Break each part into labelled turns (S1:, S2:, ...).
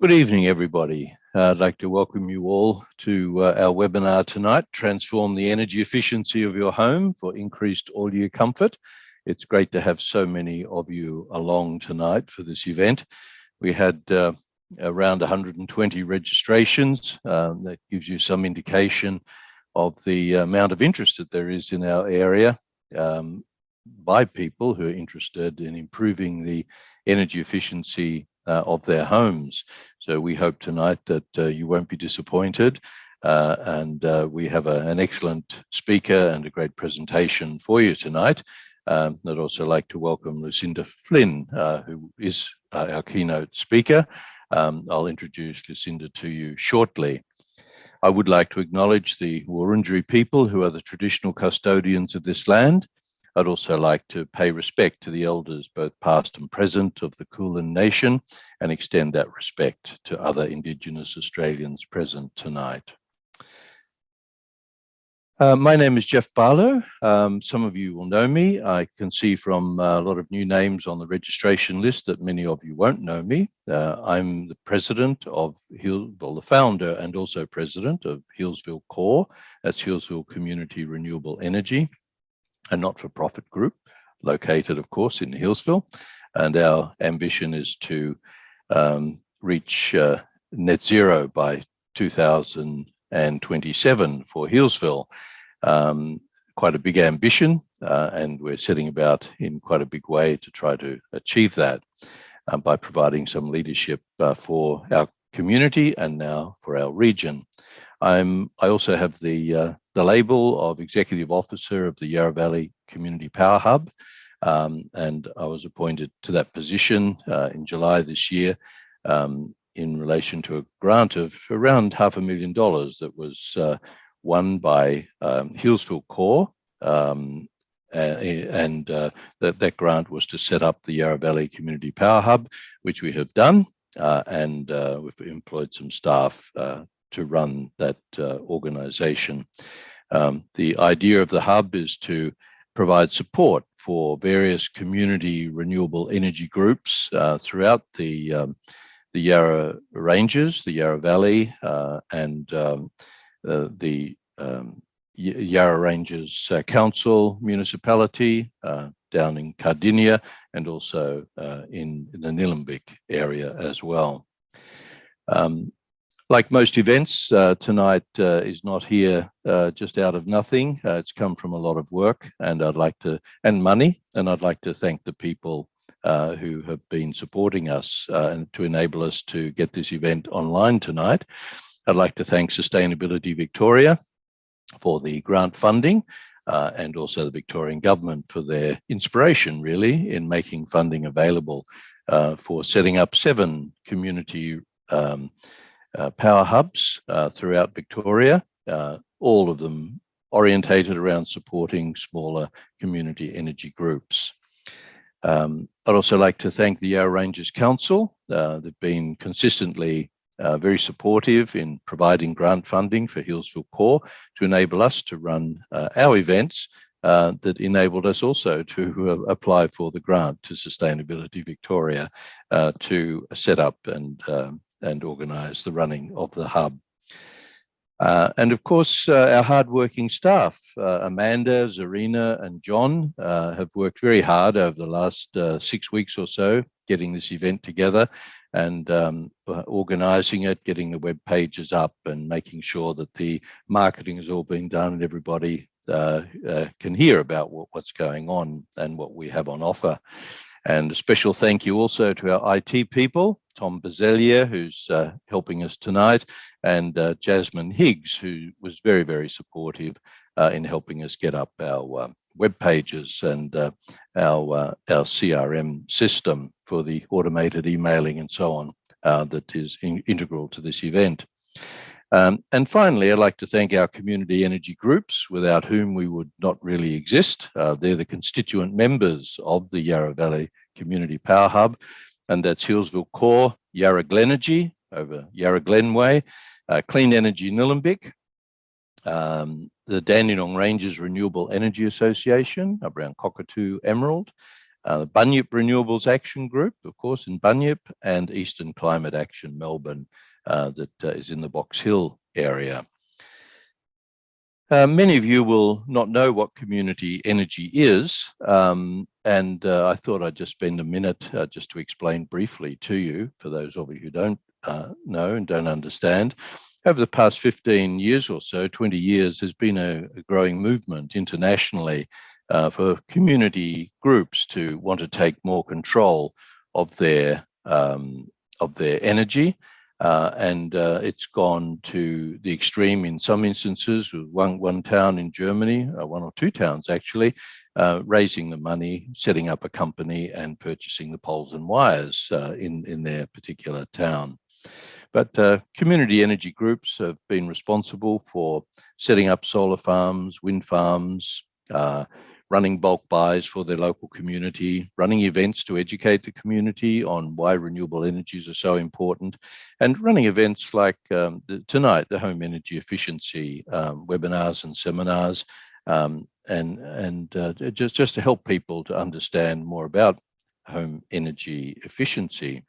S1: Good evening, everybody. I'd like to welcome you all to our webinar tonight, Transform the Energy Efficiency of Your Home for Increased All-Year Comfort. It's great to have so many of you along tonight for this event. We had around 120 registrations. That gives you some indication of the amount of interest that there is in our area by people who are interested in improving the energy efficiency of their homes. So we hope tonight that you won't be disappointed, and we have an excellent speaker and a great presentation for you tonight. I'd also like to welcome Lucinda Flynn, who is our keynote speaker. I'll introduce Lucinda to you shortly. I would like to acknowledge the Wurundjeri people, who are the traditional custodians of this land. I'd also like to pay respect to the elders, both past and present, of the Kulin Nation, and extend that respect to other Indigenous Australians present tonight. My name is Jeff Barlow. Some of you will know me. I can see from a lot of new names on the registration list that many of you won't know me. I'm the president of the founder and also president of Healesville Core. That's Healesville Community Renewable Energy, a not-for-profit group located, of course, in Healesville. And our ambition is to reach net zero by 2027 for Healesville. Quite a big ambition, and we're setting about in quite a big way to try to achieve that by providing some leadership for our community and now for our region. I also have the label of Executive Officer of the Yarra Valley Community Power Hub, and I was appointed to that position in July this year in relation to a grant of around $500,000 that was won by Healesville Core, and that grant was to set up the Yarra Valley Community Power Hub, which we have done, and we've employed some staff to run that organisation. The idea of the hub is to provide support for various community renewable energy groups throughout the Yarra Ranges, the Yarra Valley, and the Yarra Ranges Council municipality down in Cardinia, and also in the Nillumbik area as well. Like most events, tonight is not here just out of nothing. It's come from a lot of work and money, and I'd like to thank the people who have been supporting us and to enable us to get this event online tonight. I'd like to thank Sustainability Victoria for the grant funding and also the Victorian government for their inspiration, really, in making funding available for setting up 7 community power hubs throughout Victoria, all of them orientated around supporting smaller community energy groups. I'd also like to thank the Yarra Ranges Council. They've been consistently very supportive in providing grant funding for Healesville Core to enable us to run our events that enabled us also to apply for the grant to Sustainability Victoria to set up and organise the running of the hub. And of course, our hardworking staff, Amanda, Zarina and John, have worked very hard over the last 6 weeks or so, getting this event together and organising it, getting the web pages up and making sure that the marketing has all been done and everybody can hear about what's going on and what we have on offer. And a special thank you also to our IT people, Tom Bazelia, who's helping us tonight, and Jasmine Higgs, who was very, very supportive in helping us get up our web pages and our CRM system for the automated emailing and so on that is integral to this event. And finally, I'd like to thank our community energy groups, without whom we would not really exist. They're the constituent members of the Yarra Valley Community Power Hub, and that's Healesville Core, Yarra Glenergy over Yarra Glenway, Clean Energy Nillumbik, the Dandenong Ranges Renewable Energy Association around Cockatoo Emerald, Bunyip Renewables Action Group, of course, in Bunyip, and Eastern Climate Action Melbourne, that is in the Box Hill area. Many of you will not know what community energy is, and I thought I'd just spend a minute just to explain briefly to you, for those of you who don't know and don't understand. Over the past 15 years or so, 20 years, there's been a growing movement internationally for community groups to want to take more control of their energy. And it's gone to the extreme in some instances, with one town in Germany, one or two towns actually, raising the money, setting up a company and purchasing the poles and wires in their particular town. But community energy groups have been responsible for setting up solar farms, wind farms, running bulk buys for their local community, running events to educate the community on why renewable energies are so important, and running events like tonight, the home energy efficiency webinars and seminars, just to help people to understand more about home energy efficiency.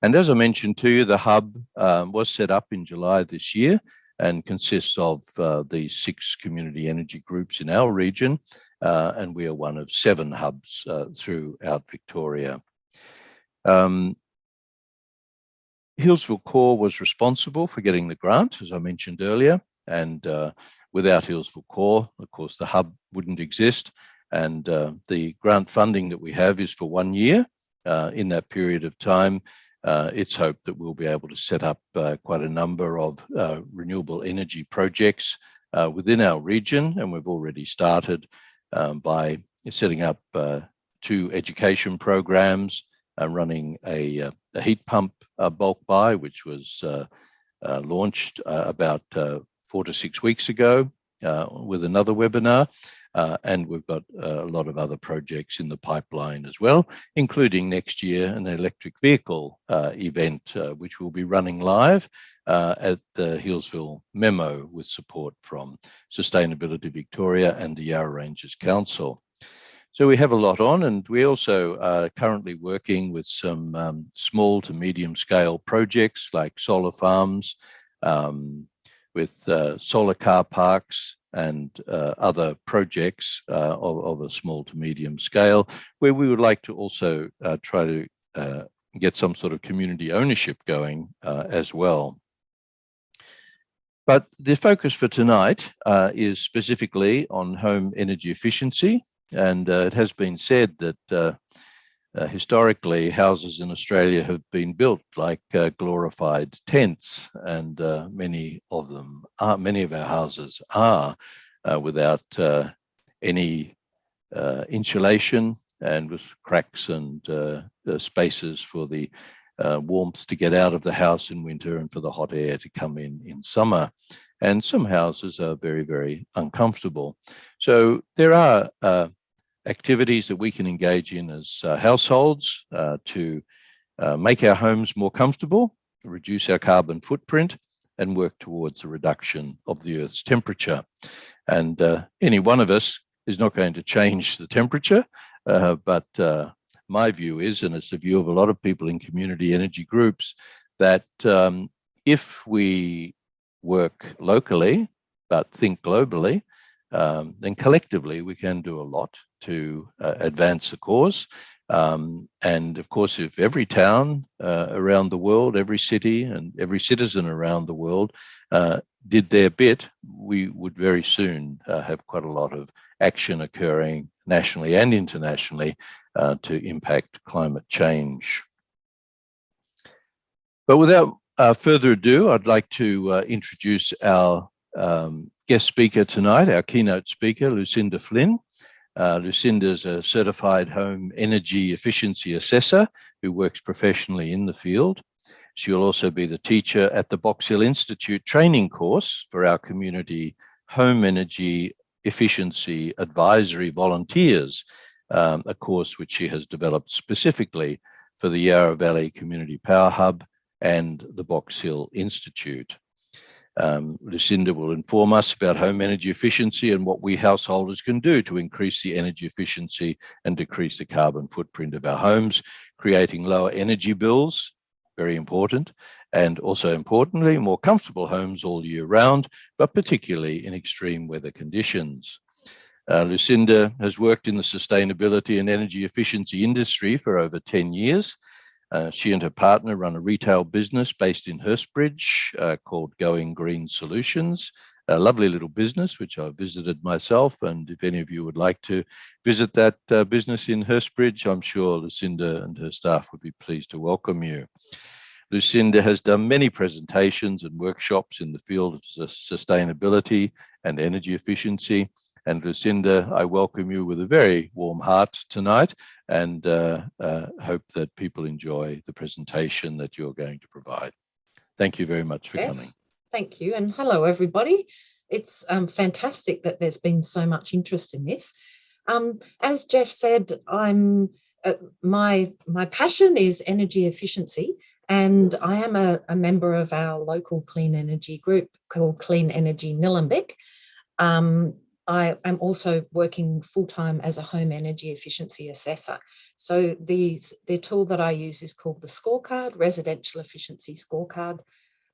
S1: And as I mentioned to you, the hub was set up in July this year and consists of the 6 community energy groups in our region, and we are one of 7 hubs throughout Victoria. Hillsville Core was responsible for getting the grant, as I mentioned earlier, and without Hillsville Core, of course, the hub wouldn't exist, and the grant funding that we have is for 1 year. In that period of time, it's hoped that we'll be able to set up quite a number of renewable energy projects within our region, and we've already started by setting up 2 education programs, running a heat pump bulk buy, which was launched about 4 to 6 weeks ago with another webinar. And we've got a lot of other projects in the pipeline as well, including next year an electric vehicle event, which will be running live at the Hillsville Memo with support from Sustainability Victoria and the Yarra Ranges Council. So we have a lot on, and we also are currently working with some small to medium scale projects like solar farms, with solar car parks and other projects of a small to medium scale, where we would like to also try to get some sort of community ownership going as well. But the focus for tonight is specifically on home energy efficiency, and it has been said that historically, houses in Australia have been built like glorified tents, and many of our houses are without any insulation, and with cracks and spaces for the warmth to get out of the house in winter and for the hot air to come in summer. And some houses are very, very uncomfortable. So there are activities that we can engage in as households to make our homes more comfortable, reduce our carbon footprint, and work towards a reduction of the Earth's temperature. And any one of us is not going to change the temperature, but my view is, and it's the view of a lot of people in community energy groups, that if we work locally but think globally, then collectively we can do a lot to advance the cause. And of course, if every town around the world, every city and every citizen around the world did their bit, we would very soon have quite a lot of action occurring nationally and internationally to impact climate change. But without further ado, I'd like to introduce our guest speaker tonight, our keynote speaker, Lucinda Flynn. Lucinda is a certified home energy efficiency assessor who works professionally in the field. She will also be the teacher at the Box Hill Institute training course for our community home energy efficiency advisory volunteers, a course which she has developed specifically for the Yarra Valley Community Power Hub and the Box Hill Institute. Lucinda will inform us about home energy efficiency and what we householders can do to increase the energy efficiency and decrease the carbon footprint of our homes, creating lower energy bills, very important, and also importantly, more comfortable homes all year round, but particularly in extreme weather conditions. Lucinda has worked in the sustainability and energy efficiency industry for over 10 years. She and her partner run a retail business based in Hurstbridge called Going Green Solutions, a lovely little business which I visited myself. And if any of you would like to visit that business in Hurstbridge, I'm sure Lucinda and her staff would be pleased to welcome you. Lucinda has done many presentations and workshops in the field of sustainability and energy efficiency. And Lucinda, I welcome you with a very warm heart tonight, and hope that people enjoy the presentation that you're going to provide. Thank you very much for coming.
S2: Thank you, and hello everybody. It's fantastic that there's been so much interest in this. As Jeff said, I'm my passion is energy efficiency, and I am a member of our local clean energy group called Clean Energy Nillumbik. I am also working full-time as a home energy efficiency assessor. So the tool that I use is called the Scorecard, Residential Efficiency Scorecard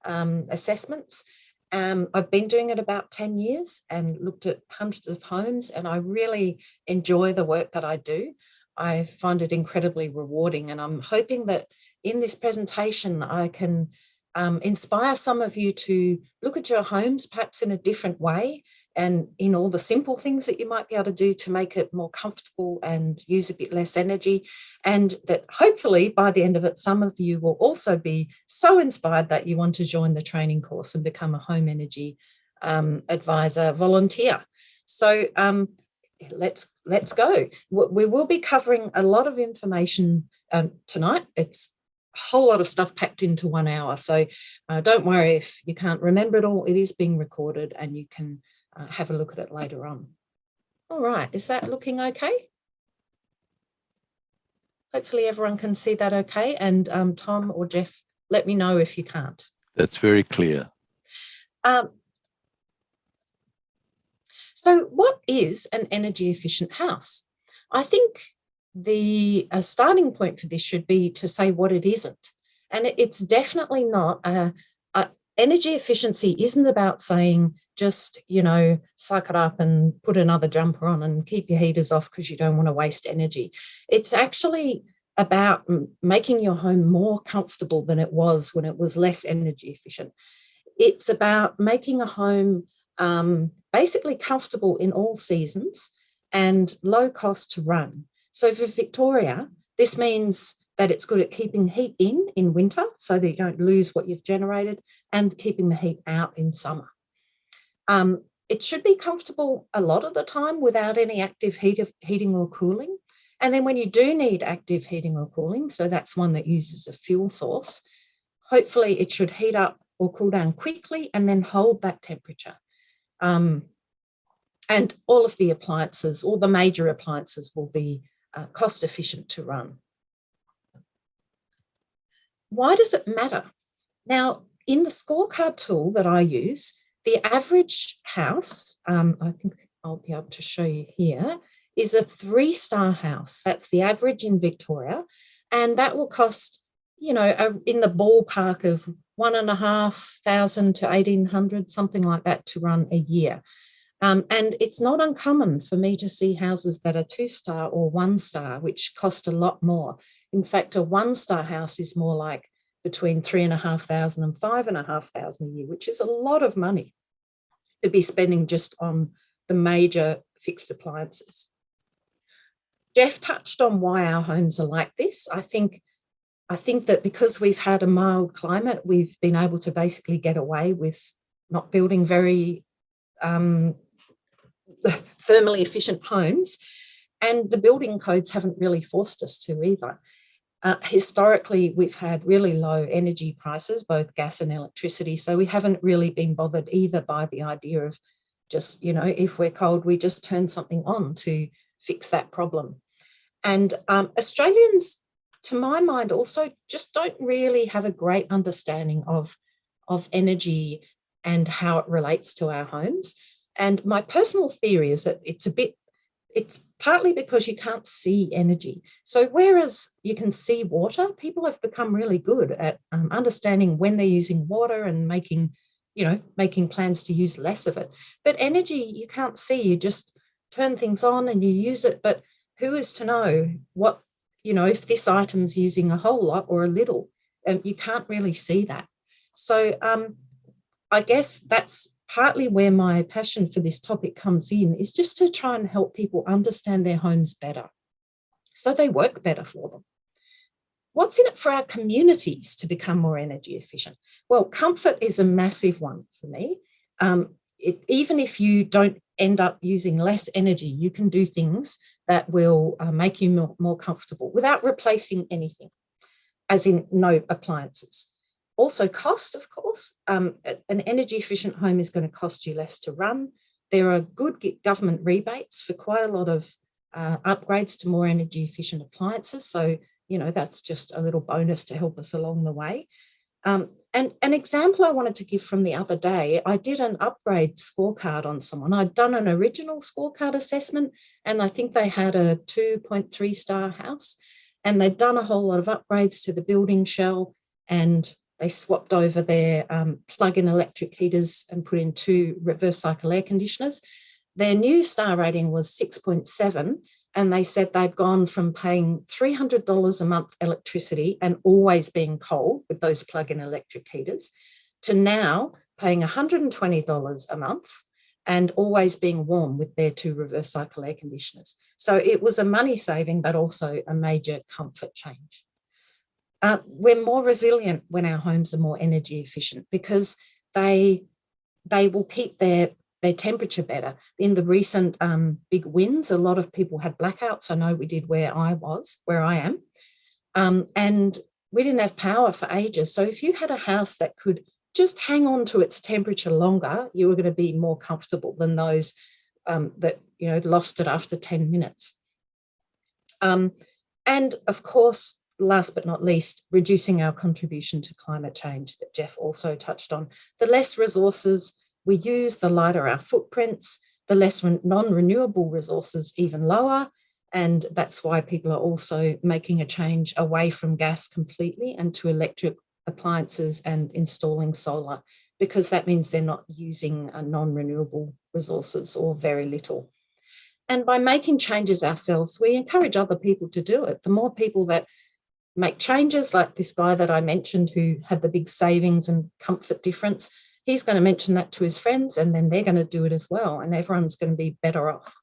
S2: assessments. I've been doing it about 10 years and looked at hundreds of homes, and I really enjoy the work that I do. I find it incredibly rewarding, and I'm hoping that in this presentation I can inspire some of you to look at your homes perhaps in a different way, and in all the simple things that you might be able to do to make it more comfortable and use a bit less energy. And that hopefully by the end of it, some of you will also be so inspired that you want to join the training course and become a home energy advisor volunteer. So let's go. We will be covering a lot of information tonight. It's a whole lot of stuff packed into 1 hour. So don't worry if you can't remember it all. It is being recorded and you can have a look at it later on. All right, is that looking okay? Hopefully everyone can see that okay. And Tom or Jeff, let me know if you can't.
S1: That's very clear.
S2: So what is an energy efficient house? I think the starting point for this should be to say what it isn't. And it's definitely not energy efficiency isn't about saying just, you know, suck it up and put another jumper on and keep your heaters off because you don't want to waste energy. It's actually about making your home more comfortable than it was when it was less energy efficient. It's about making a home basically comfortable in all seasons and low cost to run. So for Victoria, this means that it's good at keeping heat in winter so that you don't lose what you've generated, and keeping the heat out in summer. It should be comfortable a lot of the time without any active heating or cooling. And then when you do need active heating or cooling, so that's one that uses a fuel source, hopefully it should heat up or cool down quickly and then hold that temperature. And all of the appliances, all the major appliances will be cost efficient to run. Why does it matter? Now, in the scorecard tool that I use, the average house, I think I'll be able to show you here, is a 3-star house. That's the average in Victoria. And that will cost, you know, in the ballpark of $1,500 to $1,800, something like that, to run a year. And it's not uncommon for me to see houses that are 2-star or 1-star, which cost a lot more. In fact, a 1-star house is more like between $3,500 and $5,500 a year, which is a lot of money to be spending just on the major fixed appliances. Jeff touched on why our homes are like this. I think that because we've had a mild climate, we've been able to basically get away with not building very thermally efficient homes, and the building codes haven't really forced us to either. Historically, we've had really low energy prices, both gas and electricity, so we haven't really been bothered either by the idea of just, you know, if we're cold, we just turn something on to fix that problem. And Australians, to my mind, also just don't really have a great understanding of energy and how it relates to our homes. And my personal theory is that it's partly because you can't see energy. So whereas you can see water, people have become really good at understanding when they're using water and making plans to use less of it. But energy, you can't see. You just turn things on and you use it. But who is to know what, if this item's using a whole lot or a little? You can't really see that. So I guess that's partly where my passion for this topic comes in, is just to try and help people understand their homes better so they work better for them. What's in it for our communities to become more energy efficient? Well, comfort is a massive one for me. Even if you don't end up using less energy, you can do things that will make you more comfortable without replacing anything, as in no appliances. Also cost, of course. An energy efficient home is going to cost you less to run. There are good government rebates for quite a lot of upgrades to more energy efficient appliances. So, that's just a little bonus to help us along the way. And an example I wanted to give from the other day, I did an upgrade scorecard on someone. I'd done an original scorecard assessment, and I think they had a 2.3 star house, and they'd done a whole lot of upgrades to the building shell, and they swapped over their plug-in electric heaters and put in 2 reverse cycle air conditioners. Their new star rating was 6.7, and they said they'd gone from paying $300 a month electricity and always being cold with those plug-in electric heaters to now paying $120 a month and always being warm with their 2 reverse cycle air conditioners. So it was a money saving, but also a major comfort change. We're more resilient when our homes are more energy efficient because they will keep their temperature better. In the recent big winds, a lot of people had blackouts. I know we did where I am. And we didn't have power for ages. So if you had a house that could just hang on to its temperature longer, you were going to be more comfortable than those that lost it after 10 minutes. And of course, last but not least, reducing our contribution to climate change that Jeff also touched on. The less resources we use, the lighter our footprints, the less non-renewable resources, even lower. And that's why people are also making a change away from gas completely and to electric appliances and installing solar, because that means they're not using non-renewable resources or very little. And by making changes ourselves, we encourage other people to do it. The more people that make changes, like this guy that I mentioned who had the big savings and comfort difference, he's going to mention that to his friends, and then they're going to do it as well, and everyone's going to be better off.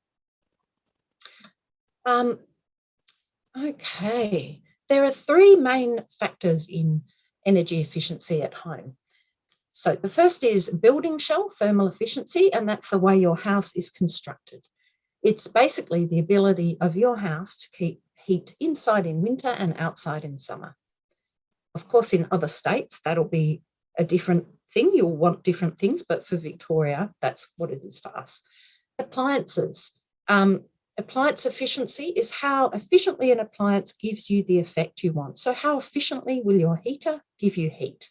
S2: Okay, there are 3 main factors in energy efficiency at home. So the first is building shell thermal efficiency, and that's the way your house is constructed. It's basically the ability of your house to keep heat inside in winter and outside in summer. Of course, in other states, that'll be a different thing. You'll want different things, but for Victoria, that's what it is for us. Appliances. Appliance efficiency is how efficiently an appliance gives you the effect you want. So how efficiently will your heater give you heat?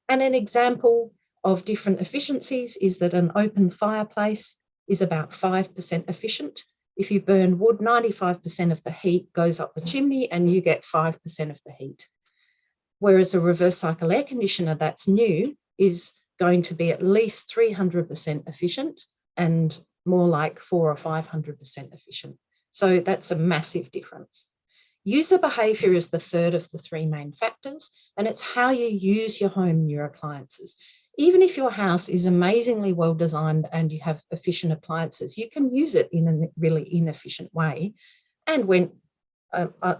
S2: And an example of different efficiencies is that an open fireplace is about 5% efficient. If you burn wood, 95% of the heat goes up the chimney and you get 5% of the heat. Whereas a reverse cycle air conditioner that's new is going to be at least 300% efficient and more like 400 or 500% efficient. So that's a massive difference. User behaviour is the third of the 3 main factors, and it's how you use your home and your appliances. Even if your house is amazingly well designed and you have efficient appliances, you can use it in a really inefficient way. And when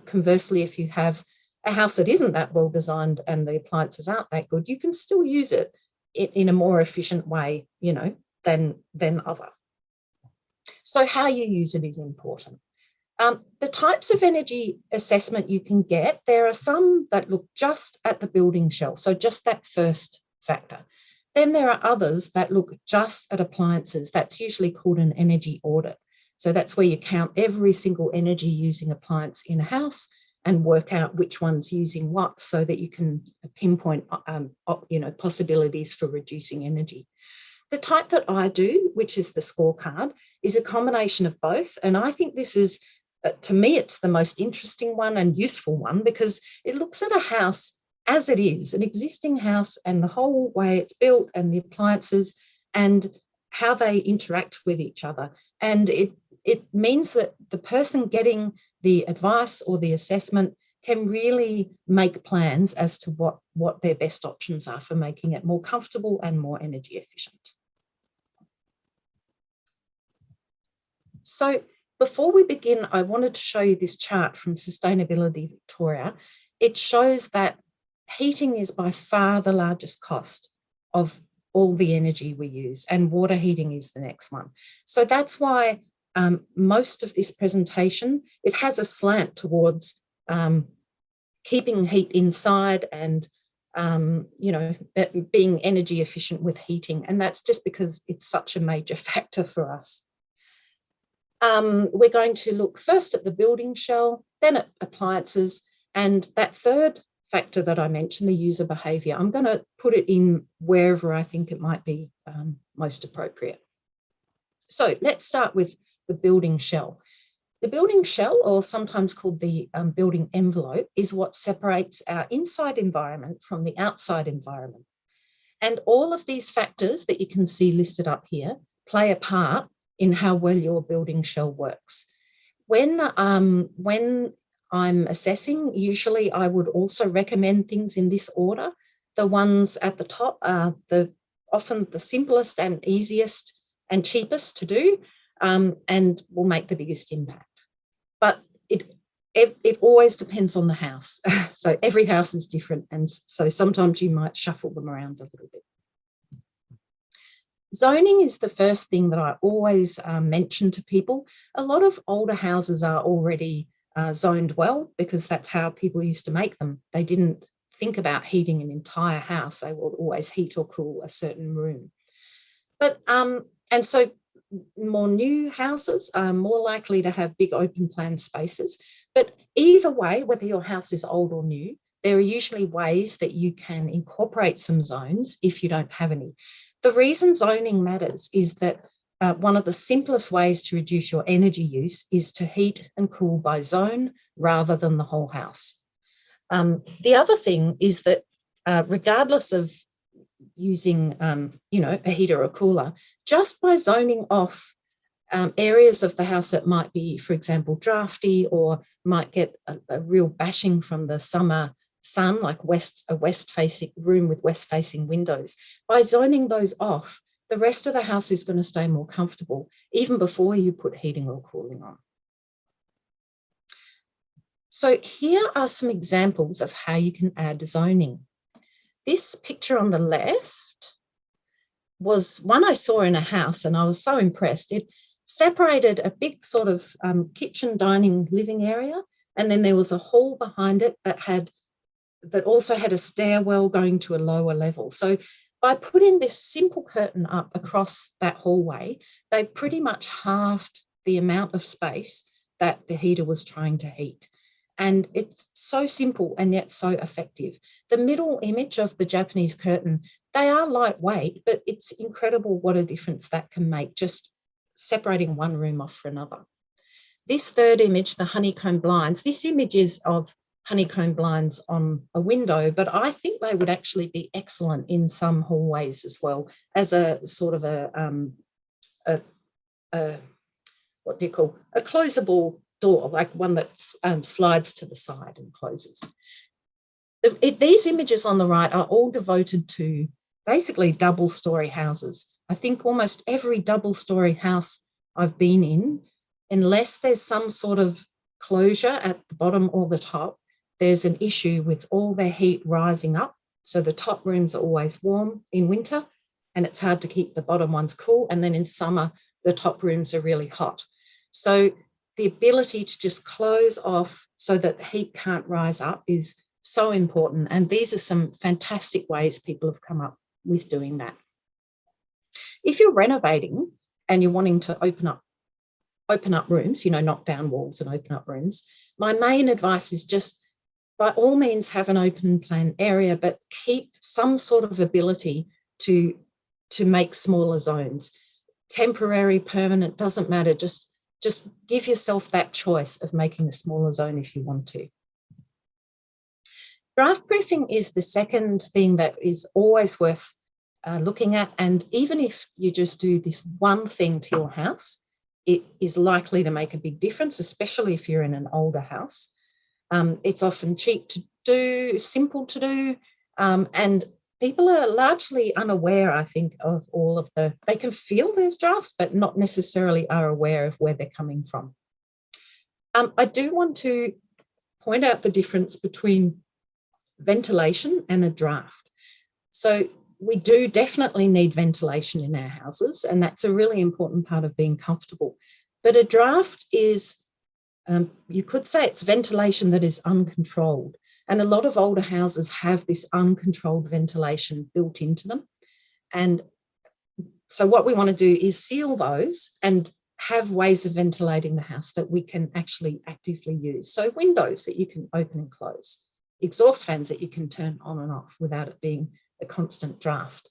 S2: conversely, if you have a house that isn't that well designed and the appliances aren't that good, you can still use it in a more efficient way, than other. So how you use it is important. The types of energy assessment you can get, there are some that look just at the building shell, so just that first factor. Then there are others that look just at appliances. That's usually called an energy audit. So that's where you count every single energy using appliance in a house and work out which one's using what so that you can pinpoint possibilities for reducing energy. The type that I do, which is the scorecard, is a combination of both. And I think this is, to me, it's the most interesting one and useful one because it looks at a house as it is, an existing house, and the whole way it's built and the appliances and how they interact with each other. And it means that the person getting the advice or the assessment can really make plans as to what their best options are for making it more comfortable and more energy efficient. So before we begin, I wanted to show you this chart from Sustainability Victoria. It shows that heating is by far the largest cost of all the energy we use, and water heating is the next one. So that's why most of this presentation, it has a slant towards keeping heat inside and being energy efficient with heating. And that's just because it's such a major factor for us. We're going to look first at the building shell, then at appliances, and that third factor that I mentioned, the user behaviour, I'm going to put it in wherever I think it might be most appropriate. So let's start with the building shell. The building shell, or sometimes called the building envelope, is what separates our inside environment from the outside environment. And all of these factors that you can see listed up here play a part in how well your building shell works. When I'm assessing, usually I would also recommend things in this order. The ones at the top are often the simplest and easiest and cheapest to do, and will make the biggest impact. But it always depends on the house. So every house is different, and so sometimes you might shuffle them around a little bit. Zoning is the first thing that I always mention to people. A lot of older houses are already zoned well because that's how people used to make them. They didn't think about heating an entire house. They would always heat or cool a certain room. But and so more new houses are more likely to have big open plan spaces. But either way, whether your house is old or new, there are usually ways that you can incorporate some zones if you don't have any. The reason zoning matters is that one of the simplest ways to reduce your energy use is to heat and cool by zone rather than the whole house. The other thing is that regardless of using a heater or cooler, just by zoning off areas of the house that might be, for example, drafty or might get a real bashing from the summer sun, like a west-facing room with west-facing windows, by zoning those off, the rest of the house is going to stay more comfortable even before you put heating or cooling on. So here are some examples of how you can add zoning. This picture on the left was one I saw in a house and I was so impressed. It separated a big sort of kitchen, dining, living area, and then there was a hall behind it that also had a stairwell going to a lower level. So by putting this simple curtain up across that hallway, they pretty much halved the amount of space that the heater was trying to heat. And it's so simple and yet so effective. The middle image of the Japanese curtain, they are lightweight, but it's incredible what a difference that can make, just separating one room off from another. This third image, the honeycomb blinds, this image is of honeycomb blinds on a window, but I think they would actually be excellent in some hallways as well as a sort of a what do you call, a closable door, like one that slides to the side and closes. These images on the right are all devoted to basically double-storey houses. I think almost every double-storey house I've been in, unless there's some sort of closure at the bottom or the top, there's an issue with all their heat rising up. So the top rooms are always warm in winter and it's hard to keep the bottom ones cool. And then in summer, the top rooms are really hot. So the ability to just close off so that heat can't rise up is so important. And these are some fantastic ways people have come up with doing that. If you're renovating and you're wanting to open up open up rooms, knock down walls and open up rooms, my main advice is just by all means have an open plan area, but keep some sort of ability to make smaller zones. Temporary, permanent, doesn't matter. Just give yourself that choice of making a smaller zone if you want to. Draft proofing is the second thing that is always worth looking at. And even if you just do this one thing to your house, it is likely to make a big difference, especially if you're in an older house. It's often cheap to do, simple to do, and people are largely unaware, I think, of all of they can feel there's drafts, but not necessarily are aware of where they're coming from. I do want to point out the difference between ventilation and a draft. So we do definitely need ventilation in our houses, and that's a really important part of being comfortable. But a draft is, you could say it's ventilation that is uncontrolled. And a lot of older houses have this uncontrolled ventilation built into them. And so what we want to do is seal those and have ways of ventilating the house that we can actually actively use. So windows that you can open and close, exhaust fans that you can turn on and off without it being a constant draft.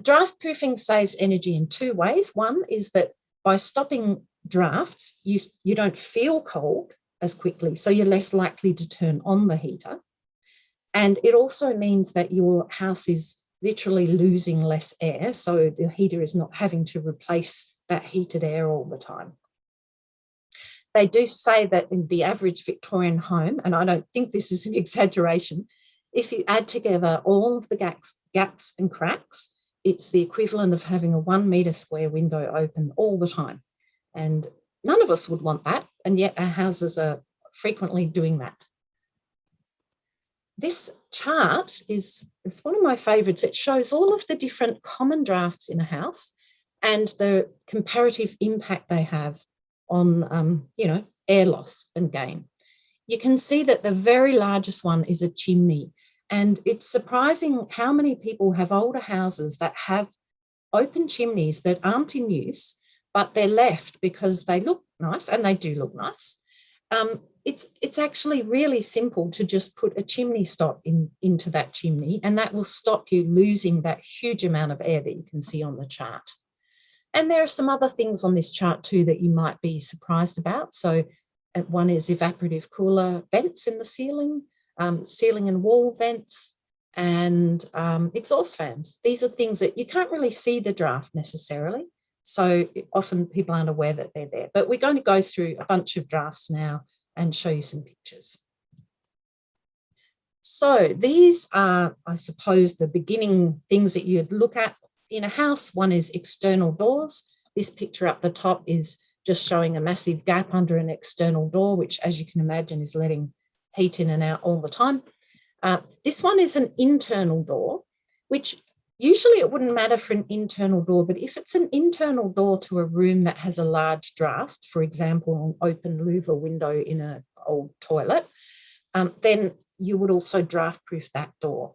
S2: Draft proofing saves energy in two ways. One is that by stopping drafts, you don't feel cold as quickly, so you're less likely to turn on the heater. And it also means that your house is literally losing less air, so the heater is not having to replace that heated air all the time. They do say that in the average Victorian home, and I don't think this is an exaggeration, if you add together all of the gaps and cracks, it's the equivalent of having a 1 metre square window open all the time. And none of us would want that, and yet our houses are frequently doing that. This chart is one of my favourites. It shows all of the different common drafts in a house and the comparative impact they have on, air loss and gain. You can see that the very largest one is a chimney, and it's surprising how many people have older houses that have open chimneys that aren't in use, but they're left because they look nice, and they do look nice. It's actually really simple to just put a chimney stop into that chimney, and that will stop you losing that huge amount of air that you can see on the chart. And there are some other things on this chart too that you might be surprised about. So one is evaporative cooler vents in the ceiling, ceiling and wall vents, and exhaust fans. These are things that you can't really see the draft necessarily. So often people aren't aware that they're there. But we're going to go through a bunch of drafts now and show you some pictures. So these are, I suppose, the beginning things that you'd look at in a house. One is external doors. This picture up the top is just showing a massive gap under an external door, which, as you can imagine, is letting heat in and out all the time. This one is an internal door, which usually it wouldn't matter for an internal door, but if it's an internal door to a room that has a large draft, for example, an open louver window in an old toilet, then you would also draft proof that door.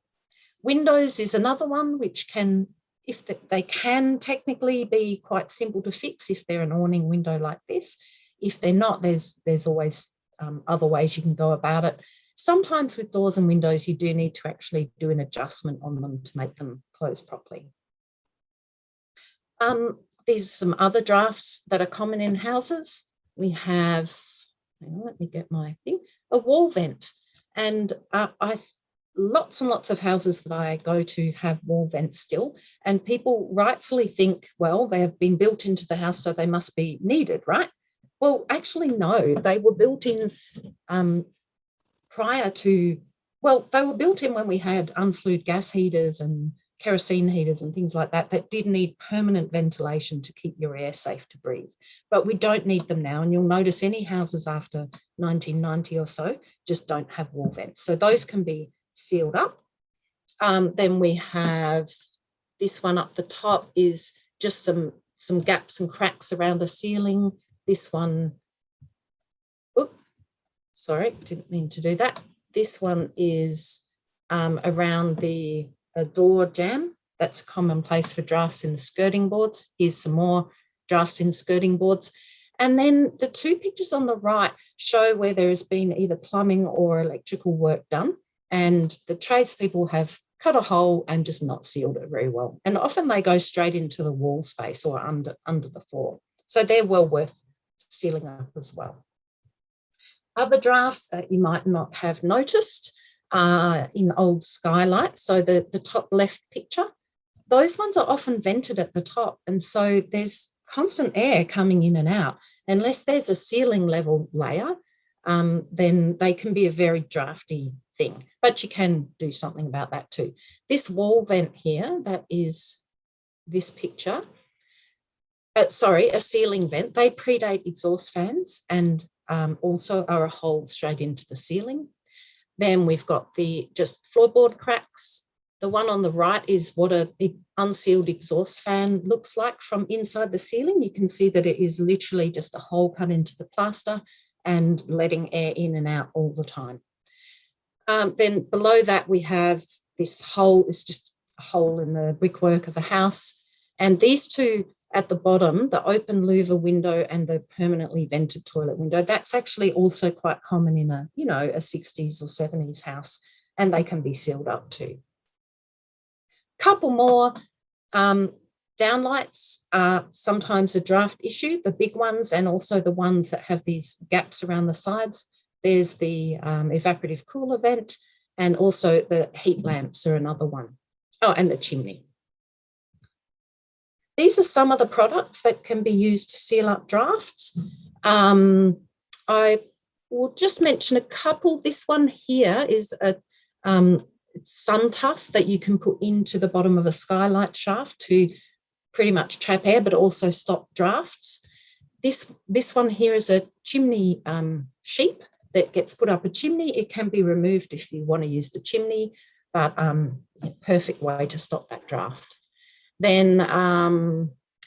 S2: Windows is another one which can, if they can technically be quite simple to fix if they're an awning window like this. If they're not, there's always other ways you can go about it. Sometimes with doors and windows, you do need to actually do an adjustment on them to make them close properly. These are some other drafts that are common in houses. We have, hang on, let me get my thing, a wall vent. And lots and lots of houses that I go to have wall vents still, and people rightfully think, well, they have been built into the house, so they must be needed, right? Well, actually, no, they were built in prior to, well, they were built in when we had unflued gas heaters and kerosene heaters and things like that that did need permanent ventilation to keep your air safe to breathe. But we don't need them now, and you'll notice any houses after 1990 or so just don't have wall vents. So those can be sealed up. Then we have this one up the top is just some gaps and cracks around a ceiling. This one, oops, sorry, didn't mean to do that. This one is around a door jamb. That's a common place for drafts in the skirting boards. Here's some more drafts in skirting boards. And then the two pictures on the right show where there has been either plumbing or electrical work done, and the tradespeople have cut a hole and just not sealed it very well. And often they go straight into the wall space or under the floor. So they're well worth sealing up as well. Other drafts that you might not have noticed are in old skylights. So the top left picture, those ones are often vented at the top. And so there's constant air coming in and out. Unless there's a ceiling level layer, then they can be a very drafty thing, but you can do something about that too. This wall vent here, that is this picture, a ceiling vent. They predate exhaust fans and also are a hole straight into the ceiling. Then we've got the just floorboard cracks. The one on the right is what an unsealed exhaust fan looks like from inside the ceiling. You can see that it is literally just a hole cut into the plaster and letting air in and out all the time. Then below that, we have this hole. It's just a hole in the brickwork of a house. And these two at the bottom, the open louver window and the permanently vented toilet window, that's actually also quite common in a 60s or 70s house, and they can be sealed up too. Couple more. Downlights are sometimes a draft issue, the big ones and also the ones that have these gaps around the sides. There's the evaporative cooler vent, and also the heat lamps are another one. Oh, and the chimney. These are some of the products that can be used to seal up drafts. I will just mention a couple. This one here is a sun tuff that you can put into the bottom of a skylight shaft to pretty much trap air, but also stop drafts. This one here is a chimney sheep that gets put up a chimney. It can be removed if you want to use the chimney, but a perfect way to stop that draft. Then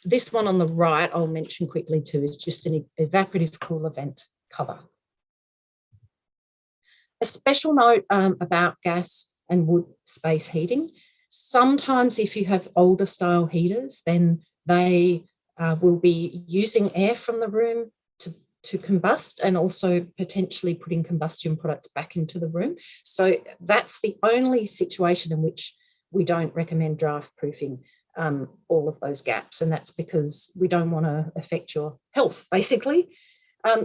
S2: this one on the right, I'll mention quickly too, is just an evaporative cooler vent cover. A special note about gas and wood space heating. Sometimes if you have older style heaters, then they will be using air from the room to combust, and also potentially putting combustion products back into the room. So that's the only situation in which we don't recommend draft proofing all of those gaps, and that's because we don't want to affect your health, basically.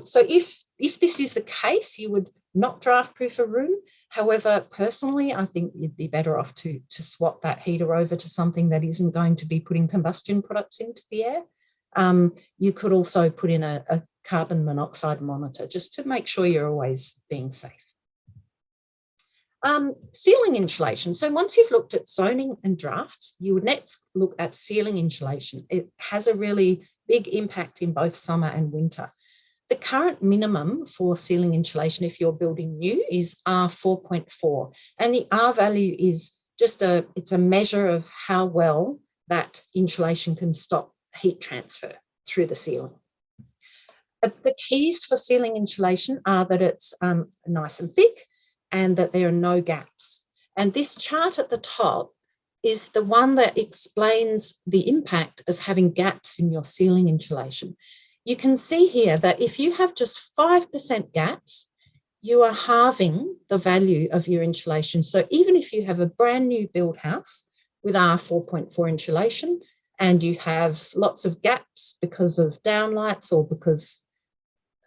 S2: So if this is the case, you would not draft proof a room. However, personally, I think you'd be better off to swap that heater over to something that isn't going to be putting combustion products into the air. You could also put in a carbon monoxide monitor just to make sure you're always being safe. Ceiling insulation. So once you've looked at zoning and drafts, you would next look at ceiling insulation. It has a really big impact in both summer and winter. The current minimum for ceiling insulation, if you're building new, is R4.4. And the R value is just it's a measure of how well that insulation can stop heat transfer through the ceiling. The keys for ceiling insulation are that it's nice and thick and that there are no gaps. And this chart at the top is the one that explains the impact of having gaps in your ceiling insulation. You can see here that if you have just 5% gaps, you are halving the value of your insulation. So even if you have a brand new build house with R4.4 insulation and you have lots of gaps because of downlights or because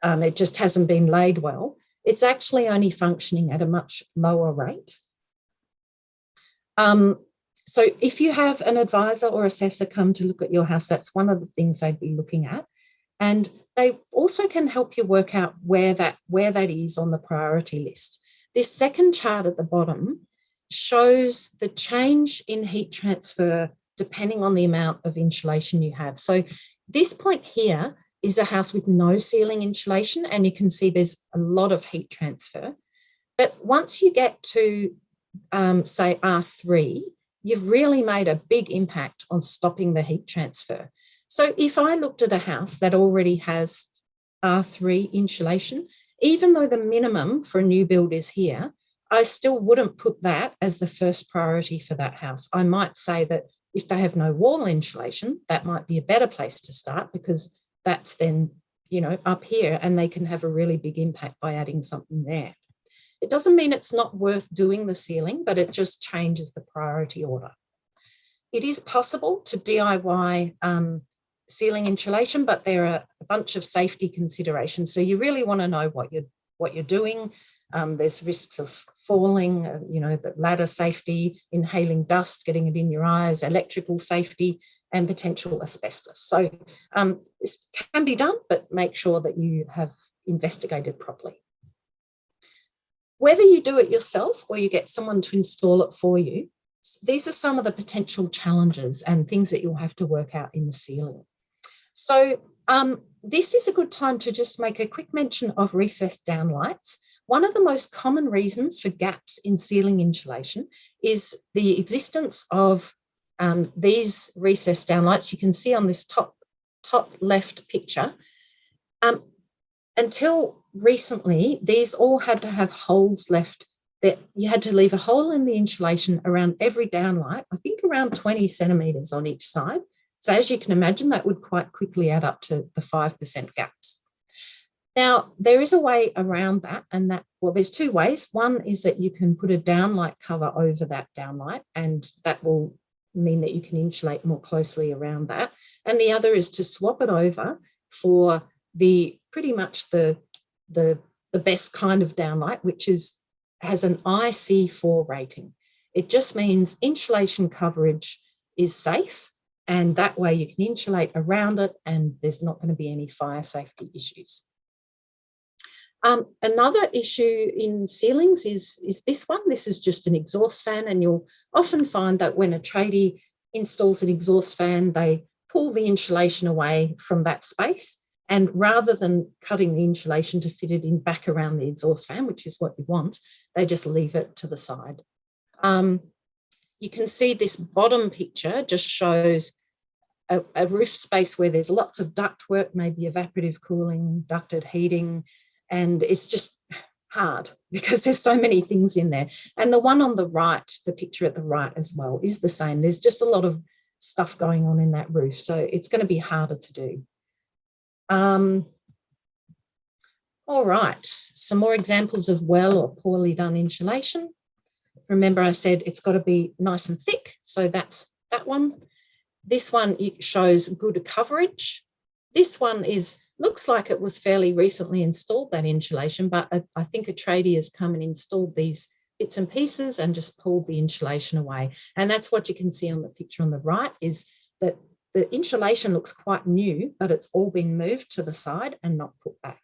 S2: it just hasn't been laid well, it's actually only functioning at a much lower rate. So if you have an advisor or assessor come to look at your house, that's one of the things they'd be looking at. And they also can help you work out where that is on the priority list. This second chart at the bottom shows the change in heat transfer depending on the amount of insulation you have. So this point here is a house with no ceiling insulation, and you can see there's a lot of heat transfer. But once you get to, say, R3, you've really made a big impact on stopping the heat transfer. So if I looked at a house that already has R3 insulation, even though the minimum for a new build is here, I still wouldn't put that as the first priority for that house. I might say that if they have no wall insulation, that might be a better place to start, because that's then up here, and they can have a really big impact by adding something there. It doesn't mean it's not worth doing the ceiling, but it just changes the priority order. It is possible to DIY ceiling insulation, but there are a bunch of safety considerations. So you really want to know what you're doing. There's risks of falling, the ladder safety, inhaling dust, getting it in your eyes, electrical safety, and potential asbestos. So this can be done, but make sure that you have investigated properly. Whether you do it yourself or you get someone to install it for you, these are some of the potential challenges and things that you'll have to work out in the ceiling. So this is a good time to just make a quick mention of recessed downlights. One of the most common reasons for gaps in ceiling insulation is the existence of these recessed downlights. You can see on this top left picture. Until recently, these all had to have holes left, that you had to leave a hole in the insulation around every downlight, I think around 20 centimetres on each side. So as you can imagine, that would quite quickly add up to the 5% gaps. Now, there is a way around that, and there's two ways. One is that you can put a downlight cover over that downlight, and that will mean that you can insulate more closely around that. And the other is to swap it over for pretty much the best kind of downlight, which has an IC4 rating. It just means insulation coverage is safe, and that way you can insulate around it and there's not going to be any fire safety issues. Another issue in ceilings is this one. This is just an exhaust fan, and you'll often find that when a tradie installs an exhaust fan, they pull the insulation away from that space, and rather than cutting the insulation to fit it in back around the exhaust fan, which is what you want, they just leave it to the side. You can see this bottom picture just shows a roof space where there's lots of ductwork, maybe evaporative cooling, ducted heating, and it's just hard because there's so many things in there. And the one on the right, the picture at the right as well, is the same. There's just a lot of stuff going on in that roof, so it's going to be harder to do. All right, some more examples of well or poorly done insulation. Remember, I said it's got to be nice and thick, so that's that one. This one shows good coverage. This one looks like it was fairly recently installed, that insulation, but I think a tradie has come and installed these bits and pieces and just pulled the insulation away. And that's what you can see on the picture on the right, is that the insulation looks quite new, but it's all been moved to the side and not put back.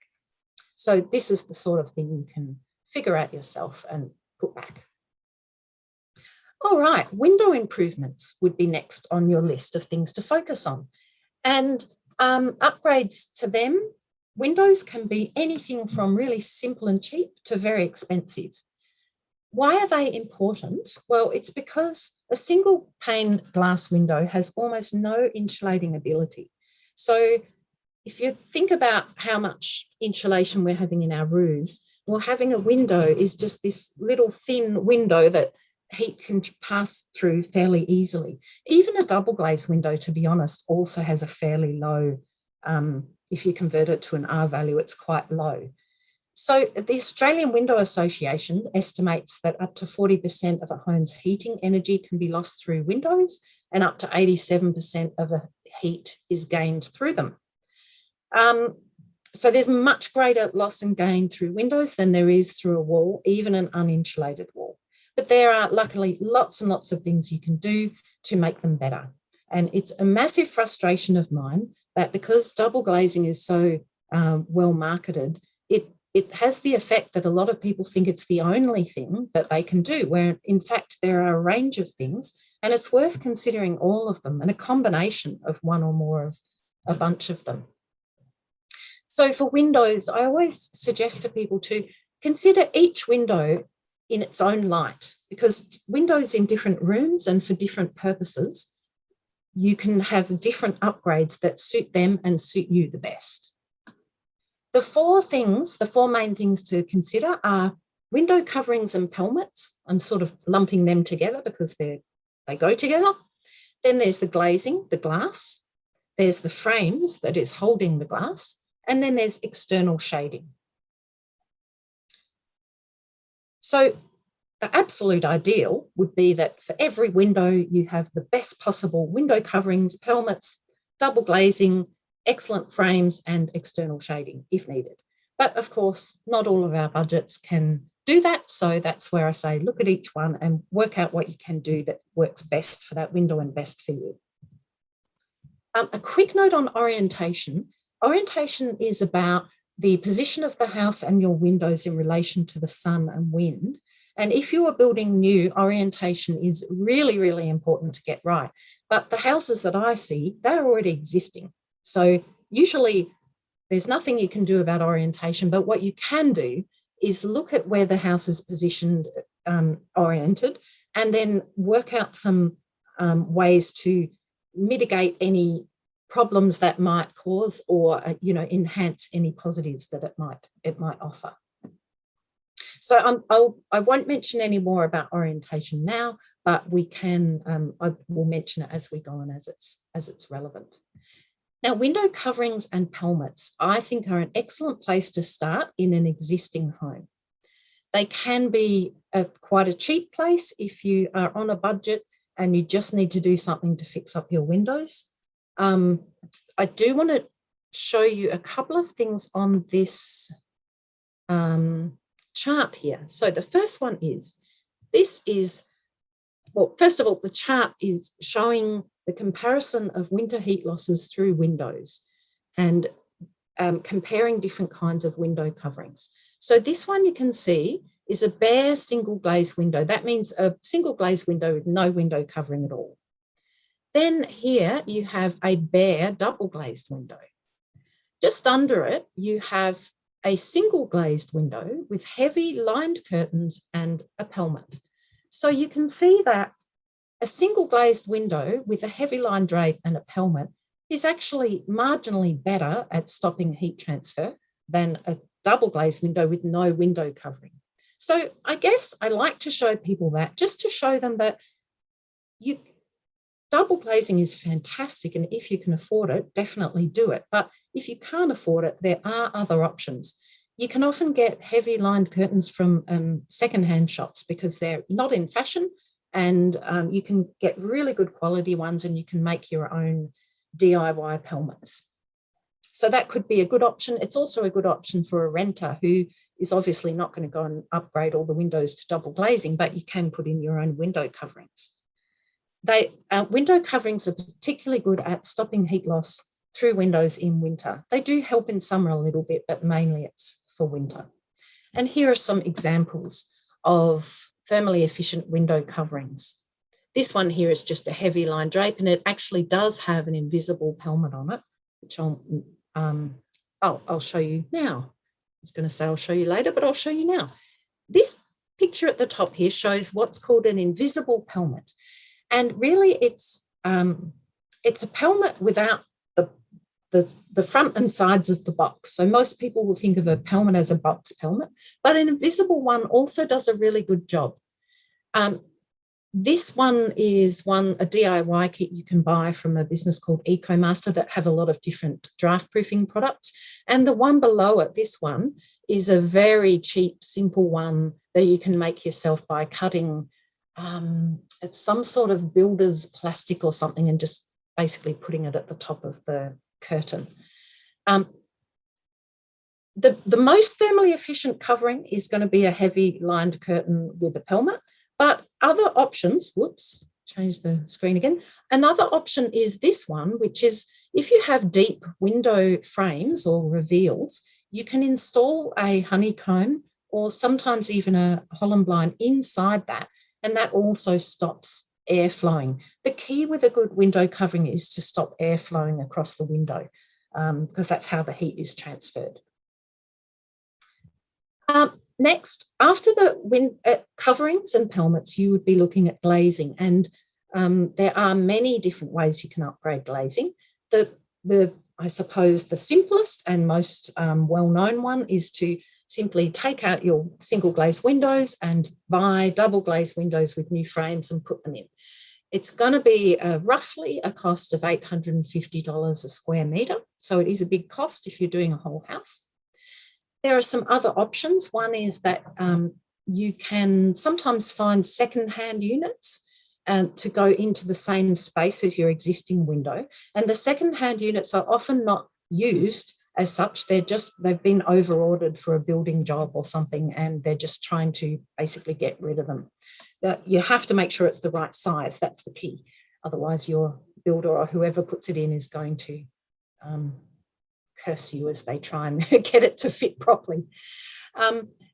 S2: So this is the sort of thing you can figure out yourself and put back. All right, window improvements would be next on your list of things to focus on. And upgrades to them, windows can be anything from really simple and cheap to very expensive. Why are they important? Well, it's because a single pane glass window has almost no insulating ability. So if you think about how much insulation we're having in our roofs, well, having a window is just this little thin window that heat can pass through fairly easily. Even a double glazed window, to be honest, also has a fairly low, if you convert it to an R value, it's quite low. So the Australian Window Association estimates that up to 40% of a home's heating energy can be lost through windows, and up to 87% of a heat is gained through them. So there's much greater loss and gain through windows than there is through a wall, even an uninsulated wall. But there are luckily lots and lots of things you can do to make them better. And it's a massive frustration of mine that because double glazing is so well marketed, it has the effect that a lot of people think it's the only thing that they can do, where in fact there are a range of things, and it's worth considering all of them and a combination of one or more of a bunch of them. So for windows, I always suggest to people to consider each window in its own light, because windows in different rooms and for different purposes, you can have different upgrades that suit them and suit you the best. The four main things to consider are window coverings and pelmets. I'm sort of lumping them together because they go together. Then there's the glazing, the glass. There's the frames that is holding the glass. And then there's external shading. So the absolute ideal would be that for every window, you have the best possible window coverings, pelmets, double glazing, excellent frames, and external shading if needed. But of course, not all of our budgets can do that. So that's where I say, look at each one and work out what you can do that works best for that window and best for you. A quick note on orientation. Orientation is about the position of the house and your windows in relation to the sun and wind. And if you are building new, orientation is really, really important to get right. But the houses that I see, they're already existing. So usually there's nothing you can do about orientation, but what you can do is look at where the house is positioned, oriented, and then work out some ways to mitigate any problems that might cause or enhance any positives that it might offer. So I won't mention any more about orientation now, but we can I will mention it as we go on as it's relevant. Now, window coverings and pelmets, I think, are an excellent place to start in an existing home. They can be quite a cheap place if you are on a budget and you just need to do something to fix up your windows. I do want to show you a couple of things on this chart here. So the first one is, well, first of all, the chart is showing the comparison of winter heat losses through windows and comparing different kinds of window coverings. So this one you can see is a bare single glazed window. That means a single glazed window with no window covering at all. Then here you have a bare double glazed window. Just under it, you have a single glazed window with heavy lined curtains and a pelmet. So you can see that a single glazed window with a heavy line drape and a pelmet is actually marginally better at stopping heat transfer than a double glazed window with no window covering. So I guess I like to show people that just to show them that double glazing is fantastic, and if you can afford it, definitely do it. But if you can't afford it, there are other options. You can often get heavy lined curtains from secondhand shops because they're not in fashion, and you can get really good quality ones, and you can make your own DIY pelmets. So that could be a good option. It's also a good option for a renter who is obviously not going to go and upgrade all the windows to double glazing, but you can put in your own window coverings. Window coverings are particularly good at stopping heat loss through windows in winter. They do help in summer a little bit, but mainly it's for winter. And here are some examples of thermally efficient window coverings. This one here is just a heavy line drape, and it actually does have an invisible pelmet on it, which I'll show you now. I was going to say I'll show you later, but I'll show you now. This picture at the top here shows what's called an invisible pelmet. And really it's a pelmet without the front and sides of the box. So most people will think of a pelmet as a box pelmet, but an invisible one also does a really good job. This one is a DIY kit you can buy from a business called EcoMaster that have a lot of different draft proofing products. And the one below it, this one, is a very cheap, simple one that you can make yourself by cutting it's some sort of builder's plastic or something and just basically putting it at the top of the curtain. The most thermally efficient covering is going to be a heavy lined curtain with a pelmet, but other options, whoops, change the screen again. Another option is this one, which is if you have deep window frames or reveals, you can install a honeycomb or sometimes even a Holland blind inside that, and that also stops air flowing. The key with a good window covering is to stop air flowing across the window because that's how the heat is transferred. Next, after the coverings and pelmets, you would be looking at glazing, and there are many different ways you can upgrade glazing. I suppose the simplest and most well-known one is to simply take out your single glazed windows and buy double glazed windows with new frames and put them in. It's going to be roughly a cost of $850 a square metre. So it is a big cost if you're doing a whole house. There are some other options. One is that you can sometimes find second-hand units to go into the same space as your existing window. And the second-hand units are often not used as such. They've been over-ordered for a building job or something, and they're just trying to basically get rid of them. You have to make sure it's the right size. That's the key. Otherwise, your builder or whoever puts it in is going to curse you as they try and get it to fit properly.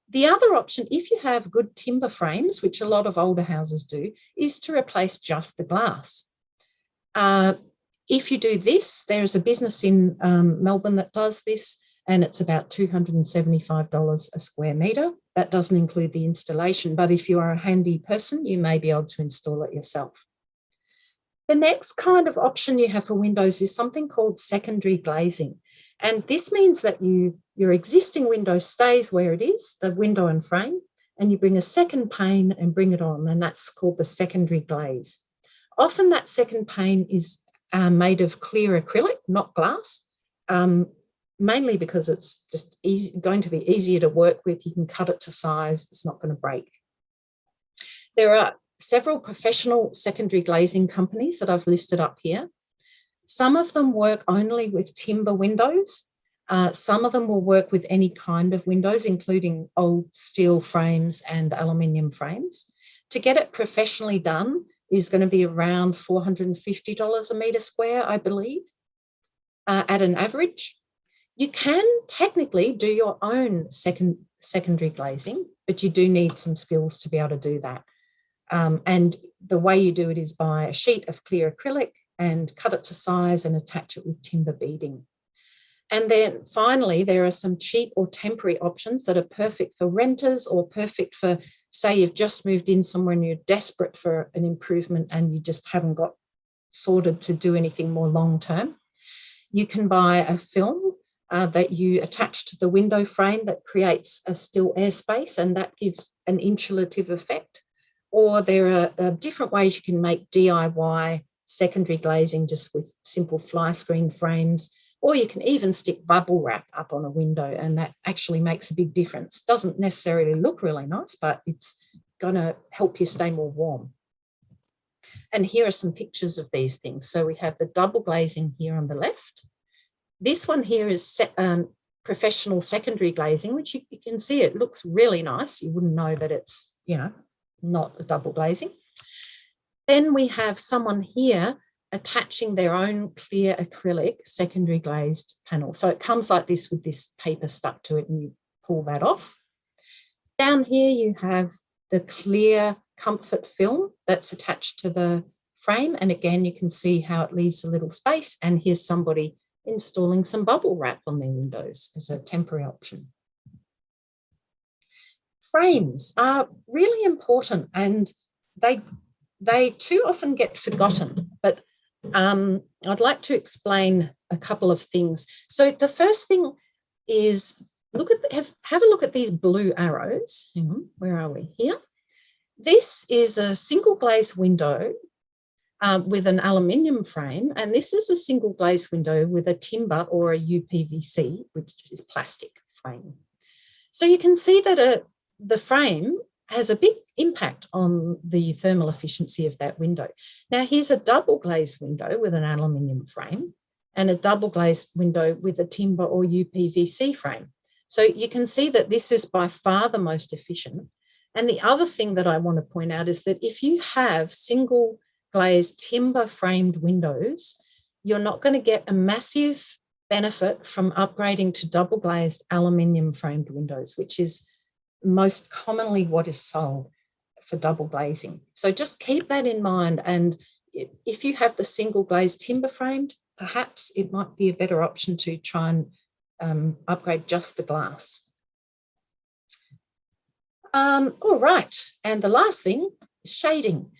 S2: The other option, if you have good timber frames, which a lot of older houses do, is to replace just the glass. If you do this, there's a business in Melbourne that does this, and it's about $275 a square metre. That doesn't include the installation, but if you are a handy person, you may be able to install it yourself. The next kind of option you have for windows is something called secondary glazing. And this means that your existing window stays where it is, the window and frame, and you bring a second pane and bring it on, and that's called the secondary glaze. Often that second pane is made of clear acrylic, not glass, mainly because it's just going to be easier to work with. You can cut it to size, it's not going to break. There are several professional secondary glazing companies that I've listed up here. Some of them work only with timber windows. Some of them will work with any kind of windows, including old steel frames and aluminium frames. To get it professionally done is going to be around $450 a metre square, I believe, at an average. You can technically do your own secondary glazing, but you do need some skills to be able to do that. And the way you do it is buy a sheet of clear acrylic and cut it to size and attach it with timber beading. And then finally, there are some cheap or temporary options that are perfect for renters or perfect for, say, you've just moved in somewhere and you're desperate for an improvement and you just haven't got sorted to do anything more long term. You can buy a film that you attach to the window frame that creates a still airspace, and that gives an insulative effect. Or there are different ways you can make DIY secondary glazing just with simple fly screen frames, or you can even stick bubble wrap up on a window, and that actually makes a big difference. Doesn't necessarily look really nice, but it's going to help you stay more warm. And here are some pictures of these things. So we have the double glazing here on the left. This one here is professional secondary glazing, which you can see it looks really nice. You wouldn't know that it's, not a double glazing. Then we have someone here attaching their own clear acrylic secondary glazed panel. So it comes like this with this paper stuck to it, and you pull that off. Down here you have the clear comfort film that's attached to the frame. And again, you can see how it leaves a little space. And here's somebody installing some bubble wrap on their windows as a temporary option. Frames are really important, and they too often get forgotten, but I'd like to explain a couple of things. So the first thing is have a look at these blue arrows. Hang on, where are we? Here. This is a single glazed window with an aluminium frame, and this is a single glazed window with a timber or a UPVC, which is plastic frame. So you can see that the frame has a big impact on the thermal efficiency of that window. Now, here's a double glazed window with an aluminium frame and a double glazed window with a timber or UPVC frame. So you can see that this is by far the most efficient. And the other thing that I want to point out is that if you have single glazed timber framed windows, you're not going to get a massive benefit from upgrading to double glazed aluminium framed windows, which is most commonly what is sold for double glazing. So just keep that in mind. And if you have the single glazed timber framed, perhaps it might be a better option to try and upgrade just the glass. All right, and the last thing is shading.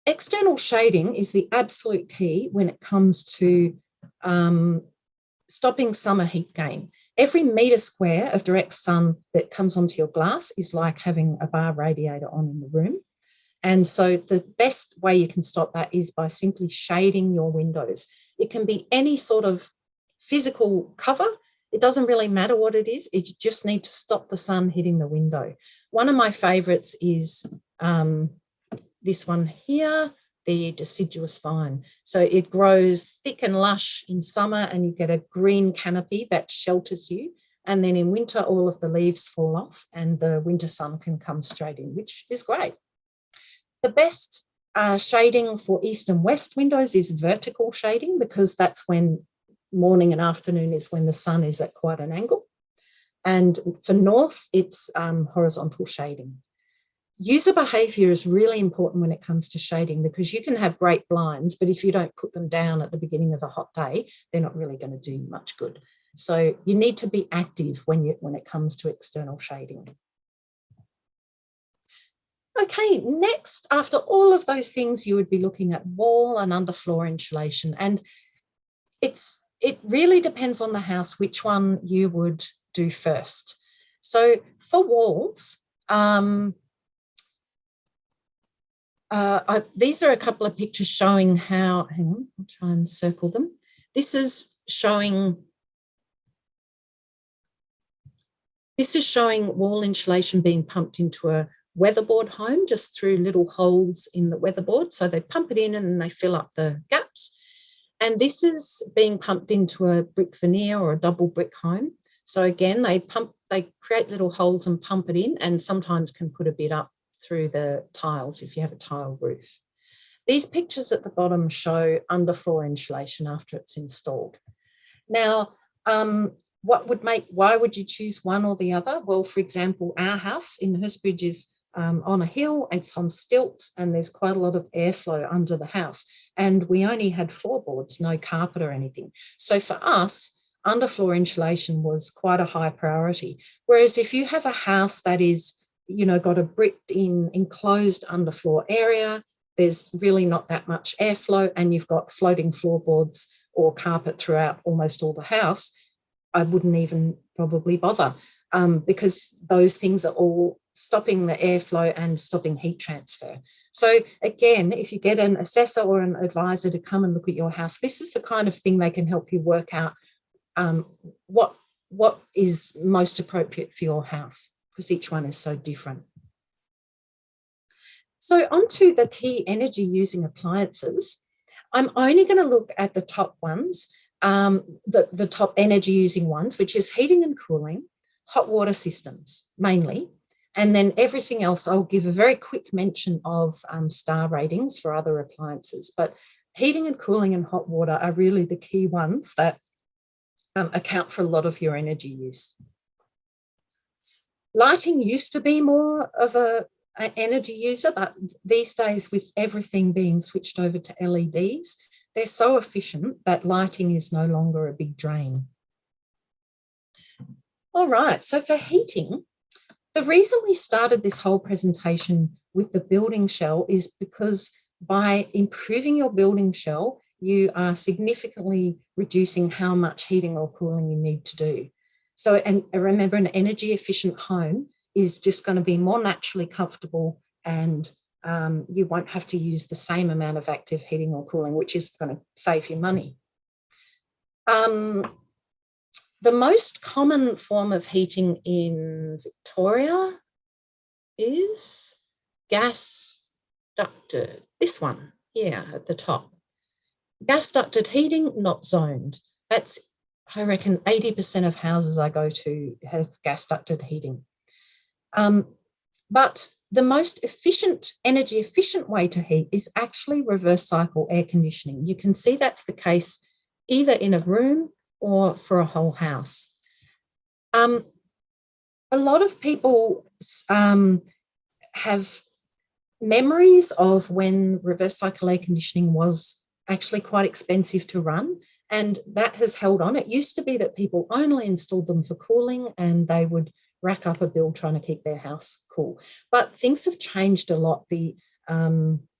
S2: External shading is the absolute key when it comes to stopping summer heat gain. Every metre square of direct sun that comes onto your glass is like having a bar radiator on in the room. And so the best way you can stop that is by simply shading your windows. It can be any sort of physical cover. It doesn't really matter what it is. You just need to stop the sun hitting the window. One of my favorites is this one here, the deciduous vine. So it grows thick and lush in summer, and you get a green canopy that shelters you. And then in winter, all of the leaves fall off and the winter sun can come straight in, which is great. The best shading for east and west windows is vertical shading, because that's when morning and afternoon is when the sun is at quite an angle. And for north, it's horizontal shading. User behaviour is really important when it comes to shading, because you can have great blinds, but if you don't put them down at the beginning of a hot day, they're not really going to do much good. So you need to be active when it comes to external shading. Okay, next, after all of those things, you would be looking at wall and underfloor insulation. And it really depends on the house which one you would do first. So for walls, these are a couple of pictures showing how, hang on, I'll try and circle them. This is showing wall insulation being pumped into a weatherboard home just through little holes in the weatherboard. So they pump it in and then they fill up the gaps. And this is being pumped into a brick veneer or a double brick home. So again, they create little holes and pump it in, and sometimes can put a bit up through the tiles if you have a tile roof. These pictures at the bottom show underfloor insulation after it's installed. Now, why would you choose one or the other? Well, for example, our house in Hurstbridge is on a hill, it's on stilts, and there's quite a lot of airflow under the house. And we only had floorboards, no carpet or anything. So for us, underfloor insulation was quite a high priority. Whereas if you have a house that is, got a bricked-in enclosed underfloor area, there's really not that much airflow, and you've got floating floorboards or carpet throughout almost all the house, I wouldn't even probably bother, because those things are all stopping the airflow and stopping heat transfer. So again, if you get an assessor or an advisor to come and look at your house, this is the kind of thing they can help you work out what is most appropriate for your house, because each one is so different. So onto the key energy using appliances. I'm only going to look at the top ones, the top energy using ones, which is heating and cooling, hot water systems mainly, and then everything else I'll give a very quick mention of star ratings for other appliances. But heating and cooling and hot water are really the key ones that account for a lot of your energy use. Lighting used to be more of an energy user, but these days, with everything being switched over to LEDs, they're so efficient that lighting is no longer a big drain. All right, so for heating, the reason we started this whole presentation with the building shell is because by improving your building shell, you are significantly reducing how much heating or cooling you need to do. So, and remember, an energy efficient home is just going to be more naturally comfortable, and you won't have to use the same amount of active heating or cooling, which is going to save you money. The most common form of heating in Victoria is gas ducted. This one here at the top. Gas ducted heating, not zoned. That's, I reckon, 80% of houses I go to have gas ducted heating. But the most efficient, energy efficient way to heat is actually reverse cycle air conditioning. You can see that's the case either in a room or for a whole house. A lot of people have memories of when reverse cycle air conditioning was actually quite expensive to run, and that has held on. It used to be that people only installed them for cooling and they would rack up a bill trying to keep their house cool. But things have changed a lot. The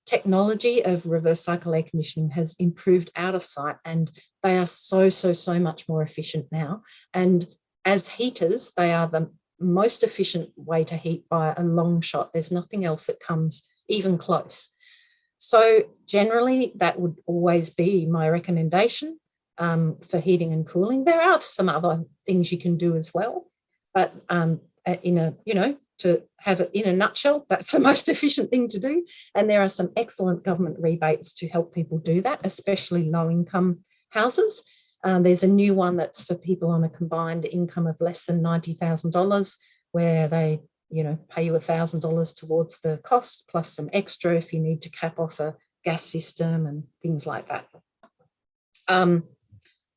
S2: technology of reverse cycle air conditioning has improved out of sight, and they are so much more efficient now. And as heaters, they are the most efficient way to heat by a long shot. There's nothing else that comes even close. So generally, that would always be my recommendation for heating and cooling. There are some other things you can do as well, but to have it in a nutshell, that's the most efficient thing to do. And there are some excellent government rebates to help people do that, especially low-income houses. There's a new one that's for people on a combined income of less than $90,000, where they pay you $1,000 towards the cost, plus some extra if you need to cap off a gas system and things like that.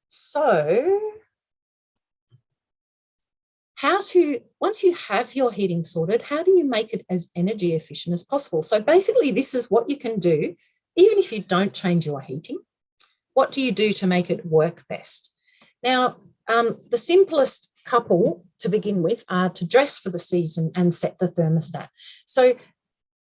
S2: So once you have your heating sorted, how do you make it as energy efficient as possible? So basically, this is what you can do, even if you don't change your heating. What do you do to make it work best? Now, the simplest couple to begin with are to dress for the season and set the thermostat. So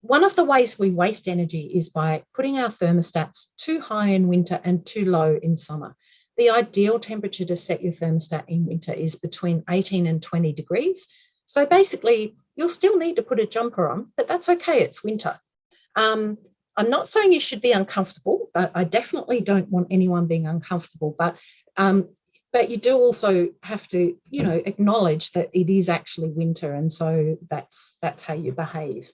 S2: one of the ways we waste energy is by putting our thermostats too high in winter and too low in summer. The ideal temperature to set your thermostat in winter is between 18 and 20 degrees. So basically, you'll still need to put a jumper on, but that's okay, it's winter. I'm not saying you should be uncomfortable. I definitely don't want anyone being uncomfortable, but you do also have to, acknowledge that it is actually winter, and so that's how you behave.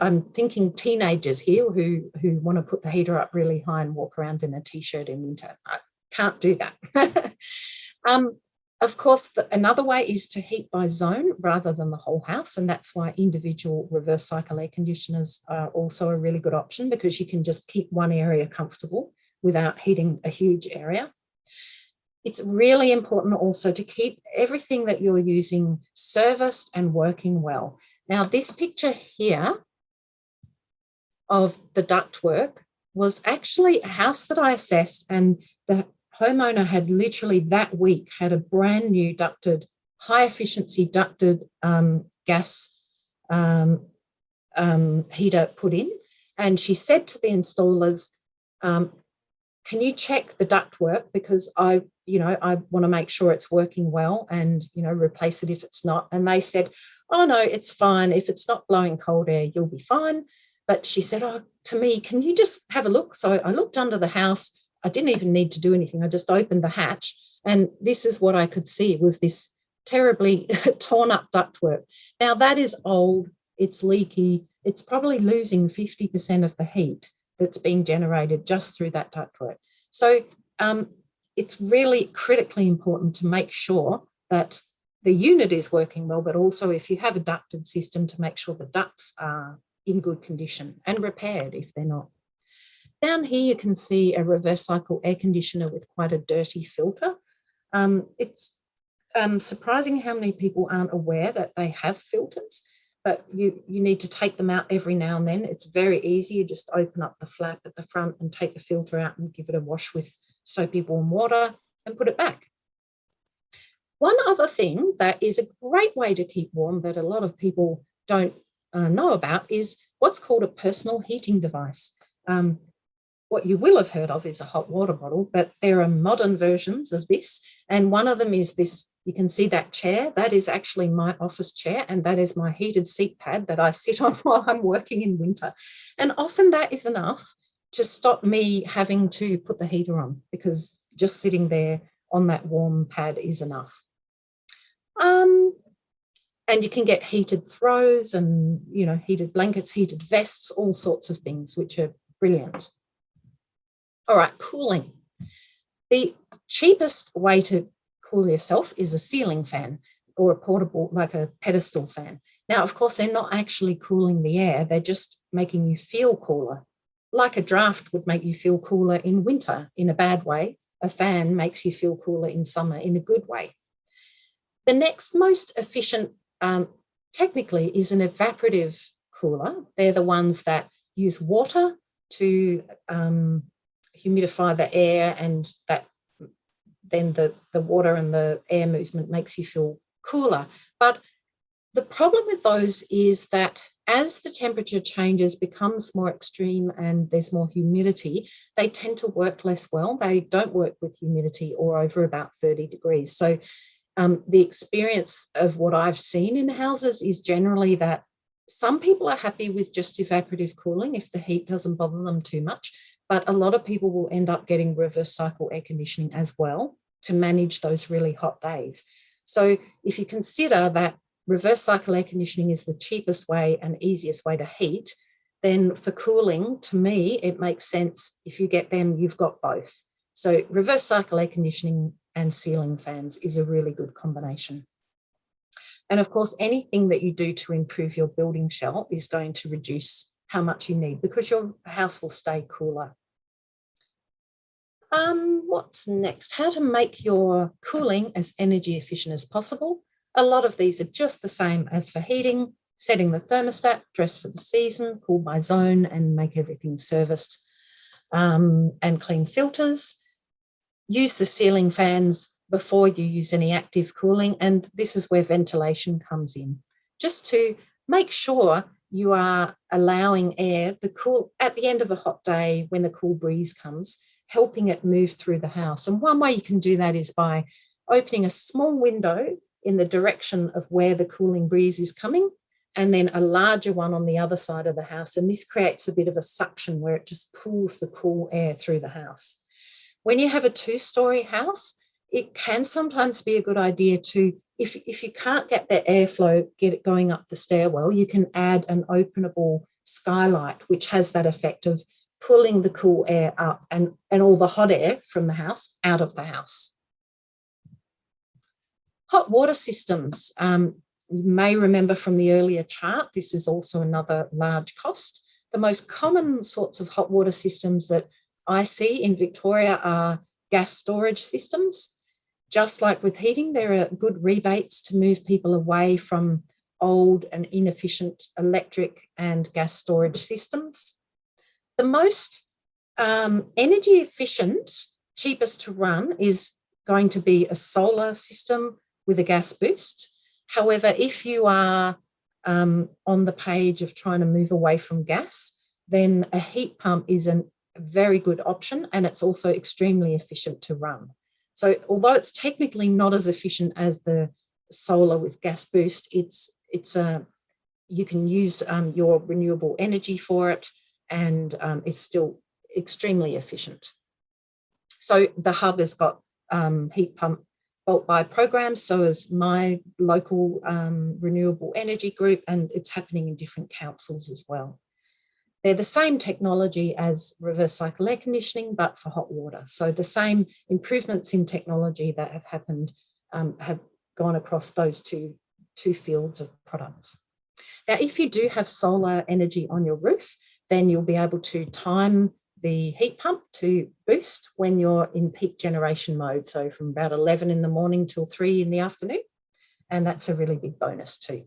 S2: I'm thinking teenagers here who want to put the heater up really high and walk around in a t-shirt in winter. I can't do that. Of course, another way is to heat by zone rather than the whole house, and that's why individual reverse cycle air conditioners are also a really good option, because you can just keep one area comfortable without heating a huge area. It's really important also to keep everything that you're using serviced and working well. Now, this picture here of the ductwork was actually a house that I assessed, and the homeowner had literally that week had a brand new ducted, high efficiency ducted gas heater put in. And she said to the installers, can you check the ductwork, because I want to make sure it's working well, and, replace it if it's not. And they said, oh, no, it's fine. If it's not blowing cold air, you'll be fine. But she said, oh, to me, can you just have a look? So I looked under the house. I didn't even need to do anything. I just opened the hatch, and this is what I could see, was this terribly torn up ductwork. Now, that is old. It's leaky. It's probably losing 50% of the heat that's being generated just through that ductwork. So it's really critically important to make sure that the unit is working well, but also if you have a ducted system, to make sure the ducts are in good condition and repaired if they're not. Down here, you can see a reverse cycle air conditioner with quite a dirty filter. It's surprising how many people aren't aware that they have filters, but you need to take them out every now and then. It's very easy. You just open up the flap at the front and take the filter out and give it a wash with soapy warm water and put it back. One other thing that is a great way to keep warm that a lot of people don't know about is what's called a personal heating device. What you will have heard of is a hot water bottle, but there are modern versions of this. And one of them is this. You can see that chair. That is actually my office chair, and that is my heated seat pad that I sit on while I'm working in winter. And often that is enough to stop me having to put the heater on, because just sitting there on that warm pad is enough. And you can get heated throws and, heated blankets, heated vests, all sorts of things, which are brilliant. All right, cooling. The cheapest way to cool yourself is a ceiling fan, or a portable, like a pedestal fan. Now, of course, they're not actually cooling the air. They're just making you feel cooler. Like a draft would make you feel cooler in winter in a bad way. A fan makes you feel cooler in summer in a good way. The next most efficient technically is an evaporative cooler. They're the ones that use water to humidify the air, and that then the water and the air movement makes you feel cooler. But the problem with those is that as the temperature changes, becomes more extreme, and there's more humidity, they tend to work less well. They don't work with humidity or over about 30 degrees. So the experience of what I've seen in houses is generally that Some people are happy with just evaporative cooling if the heat doesn't bother them too much, but a lot of people will end up getting reverse cycle air conditioning as well to manage those really hot days. So if you consider that reverse cycle air conditioning is the cheapest way and easiest way to heat, then for cooling, to me, it makes sense. If you get them, you've got both. So reverse cycle air conditioning and ceiling fans is a really good combination. And of course, anything that you do to improve your building shell is going to reduce how much you need because your house will stay cooler. What's next? How to make your cooling as energy efficient as possible. A lot of these are just the same as for heating. Setting the thermostat, dress for the season, cool by zone, and make everything serviced, and clean filters. Use the ceiling fans before you use any active cooling, and this is where ventilation comes in. Just to make sure you are allowing air, the cool, at the end of a hot day when the cool breeze comes, helping it move through the house. And one way you can do that is by opening a small window in the direction of where the cooling breeze is coming, and then a larger one on the other side of the house. And this creates a bit of a suction where it just pulls the cool air through the house. When you have a 2-story house, it can sometimes be a good idea to, if you can't get the airflow, get it going up the stairwell, you can add an openable skylight, which has that effect of pulling the cool air up and all the hot air from the house out of the house. Hot water systems. You may remember from the earlier chart, this is also another large cost. The most common sorts of hot water systems that I see in Victoria are gas storage systems. Just like with heating, there are good rebates to move people away from old and inefficient electric and gas storage systems. The most energy efficient, cheapest to run is going to be a solar system with a gas boost. However, if you are on the page of trying to move away from gas, then a heat pump is a very good option, and it's also extremely efficient to run. So although it's technically not as efficient as the solar with gas boost, you can use your renewable energy for it, and it's still extremely efficient. So the hub has got heat pump bulk buy programs, so is my local renewable energy group, and it's happening in different councils as well. They're the same technology as reverse cycle air conditioning, but for hot water. So the same improvements in technology that have happened have gone across those two fields of products. Now, if you do have solar energy on your roof, then you'll be able to time the heat pump to boost when you're in peak generation mode. So from about 11 in the morning till 3 in the afternoon. And that's a really big bonus too.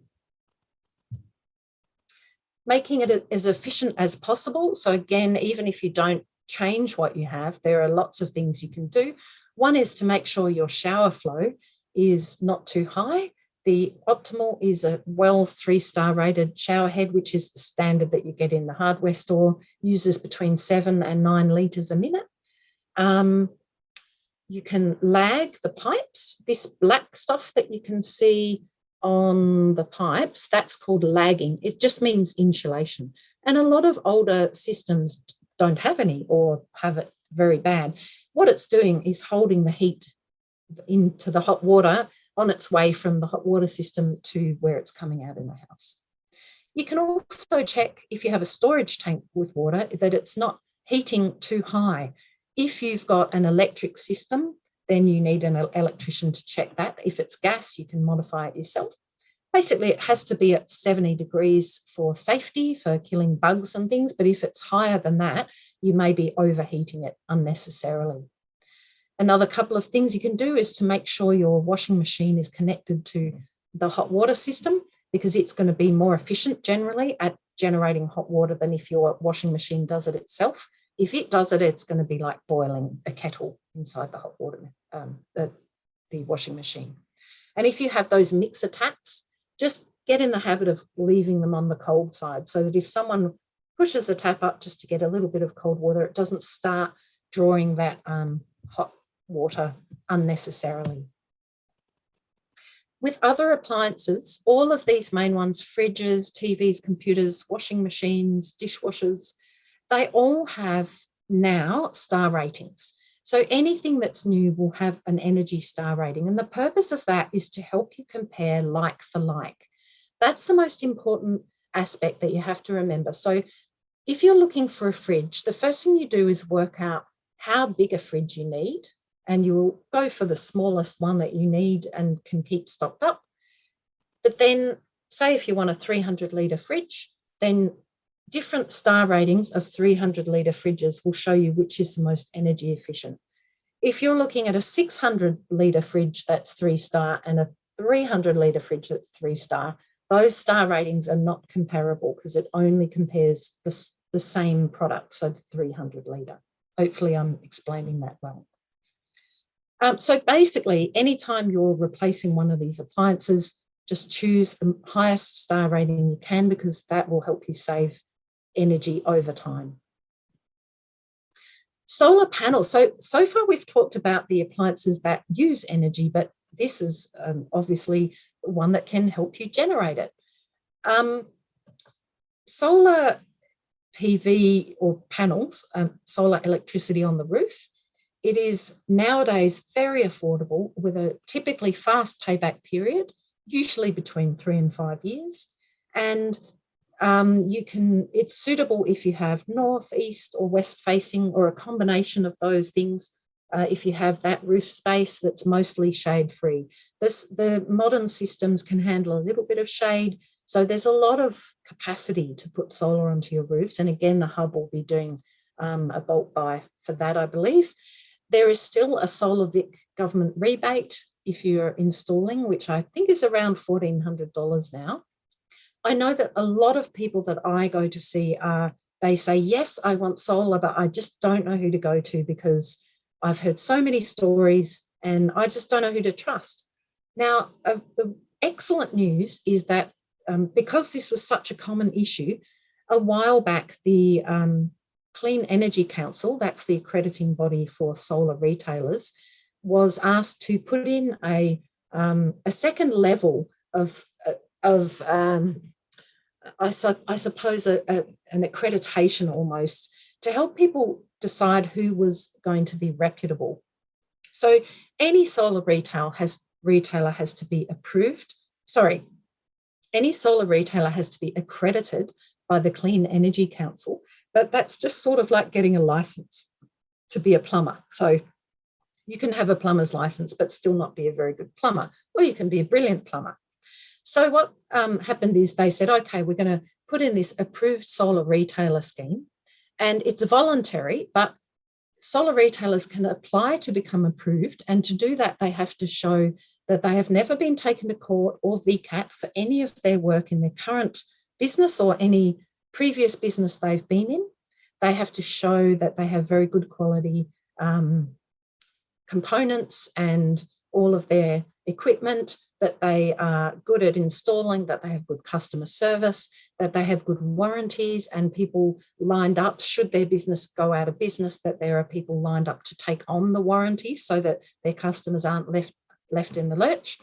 S2: Making it as efficient as possible. So again, even if you don't change what you have, there are lots of things you can do. One is to make sure your shower flow is not too high. The optimal is a Wells 3-star rated shower head, which is the standard that you get in the hardware store, uses between 7 and 9 litres a minute. You can lag the pipes. This black stuff that you can see on the pipes, that's called lagging. It just means insulation. And a lot of older systems don't have any or have it very bad. What it's doing is holding the heat into the hot water on its way from the hot water system to where it's coming out in the house. You can also check if you have a storage tank with water that it's not heating too high. If you've got an electric system, then you need an electrician to check that. If it's gas, you can modify it yourself. Basically, it has to be at 70 degrees for safety, for killing bugs and things, but if it's higher than that, you may be overheating it unnecessarily. Another couple of things you can do is to make sure your washing machine is connected to the hot water system, because it's going to be more efficient generally at generating hot water than if your washing machine does it itself. If it does it, it's going to be like boiling a kettle inside the hot water, the washing machine. And if you have those mixer taps, just get in the habit of leaving them on the cold side so that if someone pushes the tap up just to get a little bit of cold water, it doesn't start drawing that hot water unnecessarily. With other appliances, all of these main ones, fridges, TVs, computers, washing machines, dishwashers, they all have now star ratings. So anything that's new will have an Energy Star rating. And the purpose of that is to help you compare like for like. That's the most important aspect that you have to remember. So if you're looking for a fridge, the first thing you do is work out how big a fridge you need, and you will go for the smallest one that you need and can keep stocked up. But then say if you want a 300 litre fridge, then different star ratings of 300 litre fridges will show you which is the most energy efficient. If you're looking at a 600 litre fridge that's 3-star and a 300 litre fridge that's 3-star, those star ratings are not comparable because it only compares the same product, so the 300 litre. Hopefully I'm explaining that well. So basically, anytime you're replacing one of these appliances, just choose the highest star rating you can, because that will help you save energy over time. Solar panels. So far we've talked about the appliances that use energy, but this is obviously one that can help you generate it. Solar PV or panels, solar electricity on the roof. It is nowadays very affordable with a typically fast payback period, usually between 3 and 5 years. And it's suitable if you have north, east or west facing, or a combination of those things. If you have that roof space that's mostly shade free. The modern systems can handle a little bit of shade. So there's a lot of capacity to put solar onto your roofs. And again, the hub will be doing a bulk buy for that, I believe. There is still a Solar Vic government rebate if you're installing, which I think is around $1,400 now. I know that a lot of people that I go to see they say, yes, I want solar, but I just don't know who to go to because I've heard so many stories and I just don't know who to trust. Now, the excellent news is that because this was such a common issue, a while back, the Clean Energy Council, that's the accrediting body for solar retailers, was asked to put in a second level of I suppose an accreditation almost, to help people decide who was going to be reputable. So any solar retailer has to be approved. Sorry, any solar retailer has to be accredited by the Clean Energy Council, but that's just sort of like getting a license to be a plumber. So you can have a plumber's license but still not be a very good plumber, or you can be a brilliant plumber. So what happened is they said, okay, we're going to put in this approved solar retailer scheme, and it's voluntary, but solar retailers can apply to become approved, and to do that they have to show that they have never been taken to court or VCAT for any of their work in their current business or any previous business they've been in. They have to show that they have very good quality components and all of their equipment, that they are good at installing, that they have good customer service, that they have good warranties and people lined up, should their business go out of business, that there are people lined up to take on the warranties so that their customers aren't left in the lurch.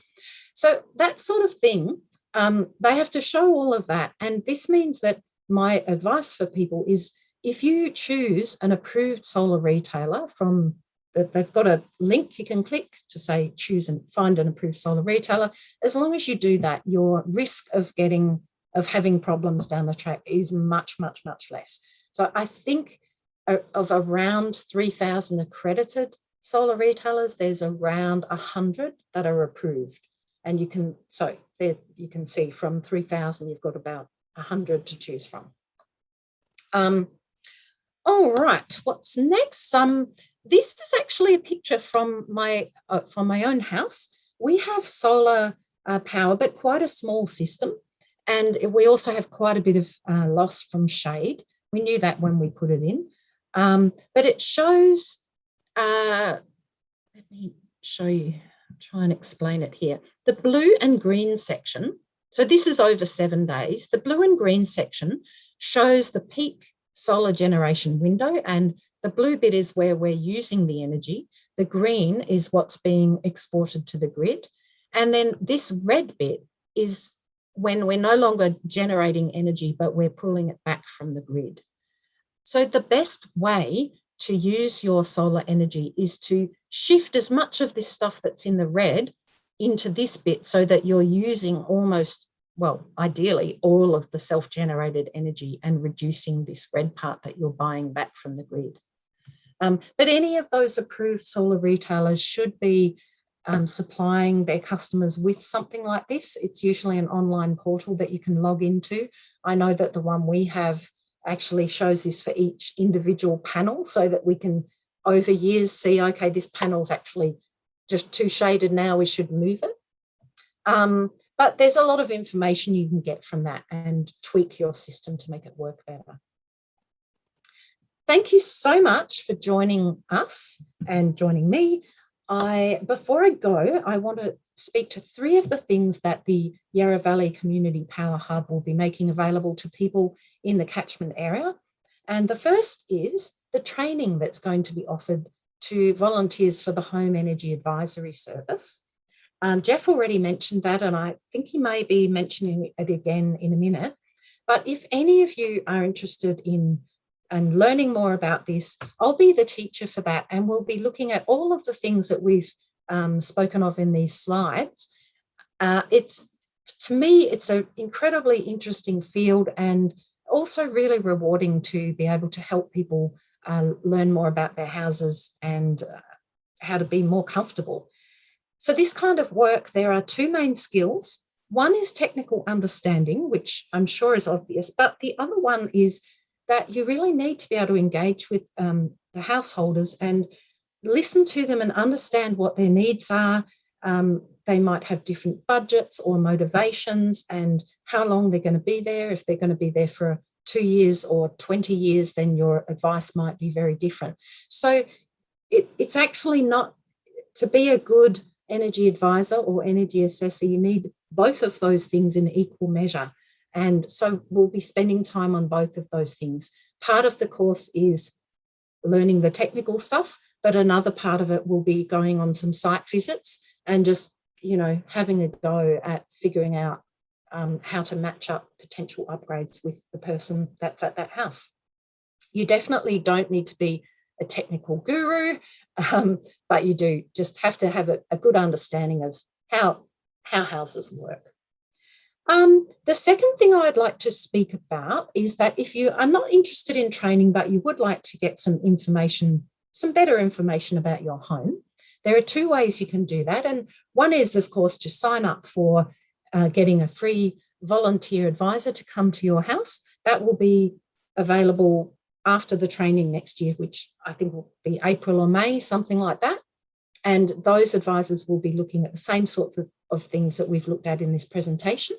S2: So that sort of thing, they have to show all of that. And this means that my advice for people is, if you choose an approved solar retailer from that, they've got a link you can click to say choose and find an approved solar retailer. As long as you do that, your risk of having problems down the track is much, much, much less. So I think of around 3,000 accredited solar retailers, there's around 100 that are approved. And you can see from 3,000, you've got about 100 to choose from. All right, what's next? This is actually a picture from my own house. We have solar power, but quite a small system. And we also have quite a bit of loss from shade. We knew that when we put it in. But it shows, let me show you, try and explain it here. The blue and green section, so this is over 7 days. The blue and green section shows the peak solar generation window, and the blue bit is where we're using the energy. The green is what's being exported to the grid. And then this red bit is when we're no longer generating energy, but we're pulling it back from the grid. So the best way to use your solar energy is to shift as much of this stuff that's in the red into this bit so that you're using almost, well, ideally all of the self-generated energy and reducing this red part that you're buying back from the grid. But any of those approved solar retailers should be supplying their customers with something like this. It's usually an online portal that you can log into. I know that the one we have actually shows this for each individual panel so that we can over years see, okay, this panel's actually just too shaded now, we should move it. But there's a lot of information you can get from that and tweak your system to make it work better. Thank you so much for joining us and joining me. Before I go, I want to speak to 3 of the things that the Yarra Valley Community Power Hub will be making available to people in the catchment area. And the first is the training that's going to be offered to volunteers for the Home Energy Advisory Service. Jeff already mentioned that, and I think he may be mentioning it again in a minute. But if any of you are interested in and learning more about this, I'll be the teacher for that, and we'll be looking at all of the things that we've spoken of in these slides. To me, it's an incredibly interesting field and also really rewarding to be able to help people learn more about their houses and how to be more comfortable. For this kind of work, there are 2 main skills. One is technical understanding, which I'm sure is obvious, but the other one is that you really need to be able to engage with the householders and listen to them and understand what their needs are. They might have different budgets or motivations and how long they're going to be there. If they're going to be there for 2 years or 20 years, then your advice might be very different. So it's actually not, to be a good energy advisor or energy assessor, you need both of those things in equal measure. And so we'll be spending time on both of those things. Part of the course is learning the technical stuff, but another part of it will be going on some site visits and just, having a go at figuring out how to match up potential upgrades with the person that's at that house. You definitely don't need to be a technical guru, but you do just have to have a good understanding of how houses work. The second thing I'd like to speak about is that if you are not interested in training, but you would like to get some better information about your home, there are 2 ways you can do that. And one is, of course, to sign up for getting a free volunteer advisor to come to your house. That will be available after the training next year, which I think will be April or May, something like that. And those advisors will be looking at the same sorts of things that we've looked at in this presentation.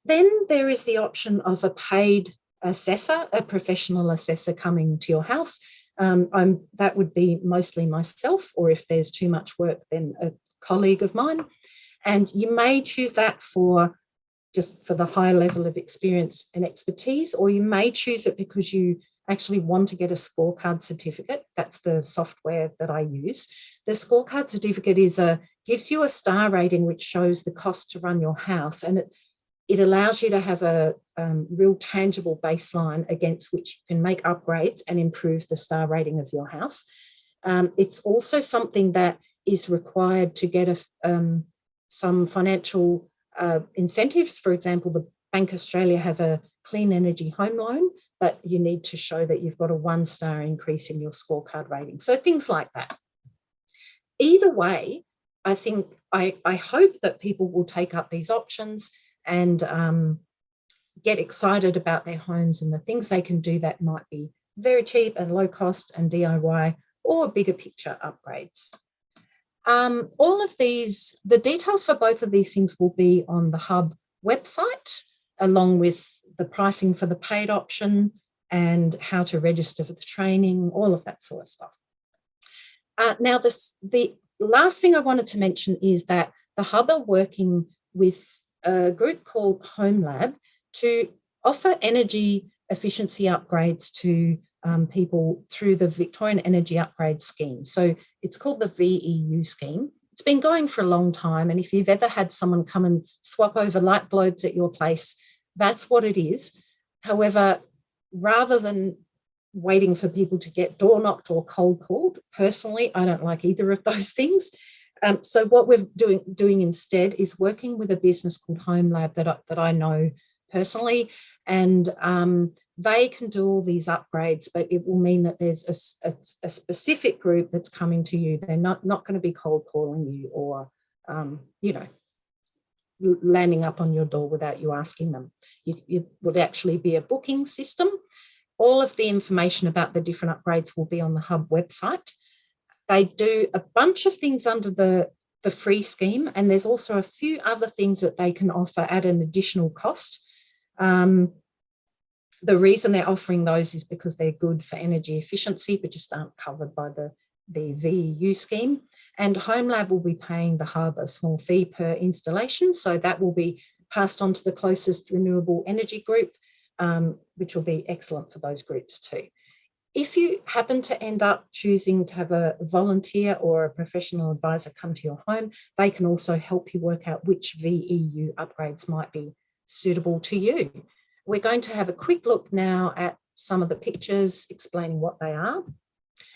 S2: Then there is the option of a paid assessor, a professional assessor coming to your house. That would be mostly myself, or if there's too much work, then a colleague of mine. And you may choose that just for the high level of experience and expertise, or you may choose it because you actually want to get a scorecard certificate. That's the software that I use. The scorecard certificate gives you a star rating which shows the cost to run your house, and it allows you to have a real tangible baseline against which you can make upgrades and improve the star rating of your house. It's also something that is required to get some financial incentives. For example, the Bank Australia have a clean energy home loan, but you need to show that you've got a 1-star increase in your scorecard rating. So things like that. Either way, I hope that people will take up these options and get excited about their homes and the things they can do that might be very cheap and low cost and DIY, or bigger picture upgrades. All of these, the details for both of these things will be on the Hub website, along with the pricing for the paid option and how to register for the training, all of that sort of stuff. Now, the last thing I wanted to mention is that the Hub are working with a group called Home Lab to offer energy efficiency upgrades to people through the Victorian Energy Upgrade Scheme. So it's called the VEU scheme. It's been going for a long time, and if you've ever had someone come and swap over light globes at your place, that's what it is. However, rather than waiting for people to get door knocked or cold called, personally, I don't like either of those things. So what we're doing instead is working with a business called Home Lab that I know personally, and they can do all these upgrades, but it will mean that there's a specific group that's coming to you. They're not going to be cold calling you or, you know, landing up on your door without you asking them. It would actually be a booking system. All of the information about the different upgrades will be on the Hub website. They do a bunch of things under the free scheme, and there's also a few other things that they can offer at an additional cost. The reason they're offering those is because they're good for energy efficiency, but just aren't covered by the VEU scheme. And Home Lab will be paying the Hub a small fee per installation, so that will be passed on to the closest renewable energy group, which will be excellent for those groups too. If you happen to end up choosing to have a volunteer or a professional advisor come to your home, they can also help you work out which VEU upgrades might be suitable to you. We're going to have a quick look now at some of the pictures explaining what they are.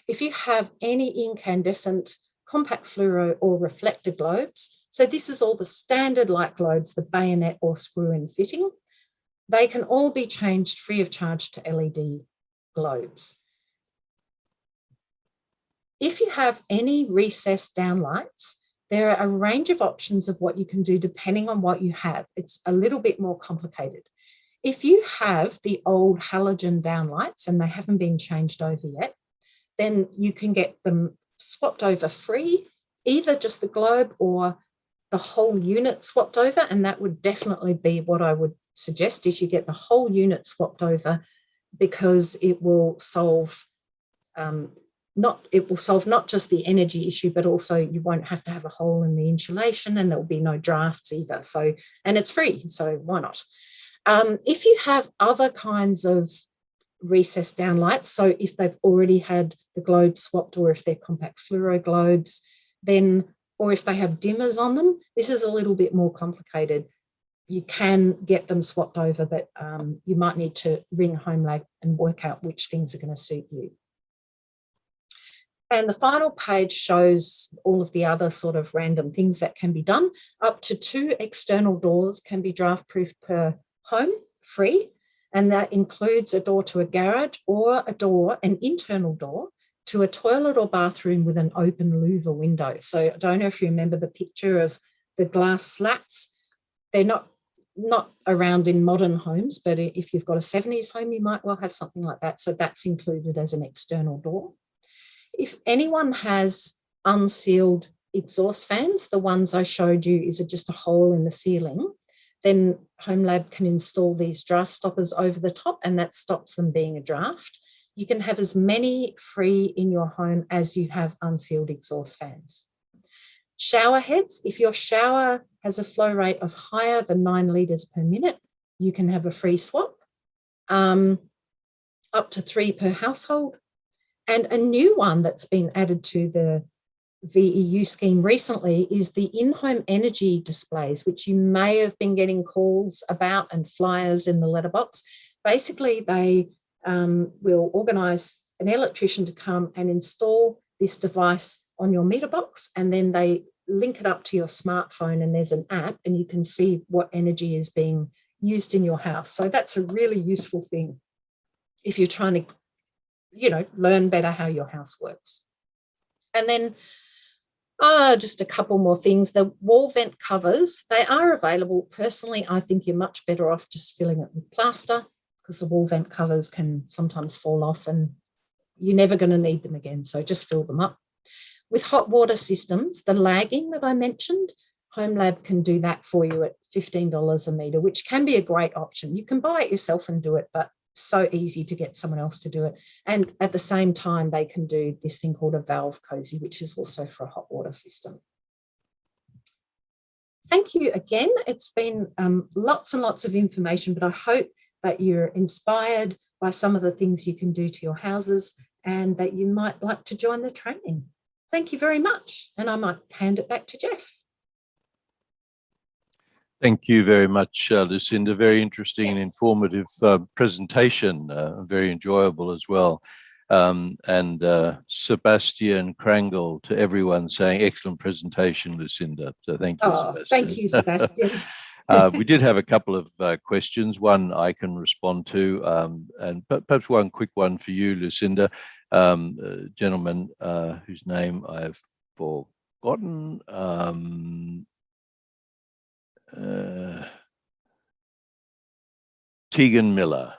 S2: If you have any incandescent, compact fluoro or reflector globes, so this is all the standard light globes, the bayonet or screw-in fitting, they can all be changed free of charge to LED globes. If you have any recessed downlights, there are a range of options of what you can do depending on what you have. It's a little bit more complicated. If you have the old halogen downlights and they haven't been changed over yet, then you can get them swapped over free, either just the globe or the whole unit swapped over, and that would definitely be what I would suggest, is you get the whole unit swapped over, because it will solve not just the energy issue, but also you won't have to have a hole in the insulation, and there'll be no drafts either. So, and it's free, so why not? If you have other kinds of recessed downlights, so if they've already had the globes swapped, or if they're compact fluoro globes, then, or if they have dimmers on them, this is a little bit more complicated. You can get them swapped over, but you might need to ring Home Lab and work out which things are going to suit you. And the final page shows all of the other sort of random things that can be done. Up to 2 external doors can be draft proofed per home, free. And that includes a door to a garage, or an internal door to a toilet or bathroom with an open louver window. So I don't know if you remember the picture of the glass slats. They're not around in modern homes, but if you've got a 70s home, you might well have something like that. So that's included as an external door. If anyone has unsealed exhaust fans, the ones I showed you is just a hole in the ceiling, then Home Lab can install these draft stoppers over the top, and that stops them being a draft. You can have as many free in your home as you have unsealed exhaust fans. Shower heads, if your shower has a flow rate of higher than 9 litres per minute, you can have a free swap, up to 3 per household. And a new one that's been added to the VEU scheme recently is the in-home energy displays, which you may have been getting calls about and flyers in the letterbox. Basically, they will organise an electrician to come and install this device on your meter box, and then they link it up to your smartphone, and there's an app, and you can see what energy is being used in your house. So that's a really useful thing if you're trying to, learn better how your house works. And then just a couple more things. The wall vent covers, they are available. Personally, I think you're much better off just filling it with plaster, because the wall vent covers can sometimes fall off and you're never going to need them again. So just fill them up. With hot water systems, the lagging that I mentioned, Home Lab can do that for you at $15 a metre, which can be a great option. You can buy it yourself and do it, but so easy to get someone else to do it. And at the same time, they can do this thing called a valve cozy, which is also for a hot water system. Thank you again. It's been lots and lots of information, but I hope that you're inspired by some of the things you can do to your houses, and that you might like to join the training. thank you very much. And I might hand it back to Jeff.
S1: Thank you very much, Lucinda. Very interesting and
S2: Yes.
S1: informative presentation, very enjoyable as well. And Sebastian Krangle, to everyone, saying excellent presentation, Lucinda. So thank you, Sebastian.
S2: Thank you, Sebastian.
S1: We did have a couple of questions. One I can respond to, and perhaps one quick one for you, Lucinda. A gentleman whose name I've forgotten. Tegan Miller.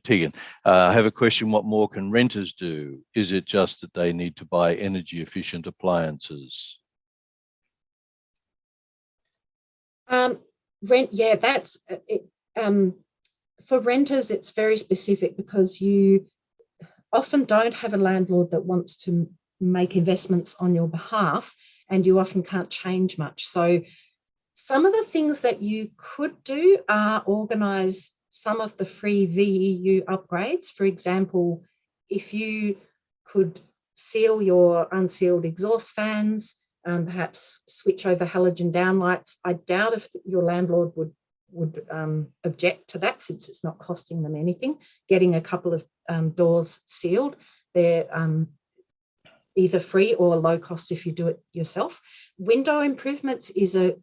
S1: Tegan. I have a question. What more can renters do? Is it just that they need to buy energy efficient appliances?
S2: That's it. For renters, it's very specific because you often don't have a landlord that wants to make investments on your behalf, and you often can't change much. So some of the things that you could do are organise some of the free VEU upgrades. For example, if you could seal your unsealed exhaust fans, perhaps switch over halogen downlights. I doubt if your landlord would object to that, since it's not costing them anything. Getting a couple of doors sealed, they're either free or low cost if you do it yourself. Window improvements is a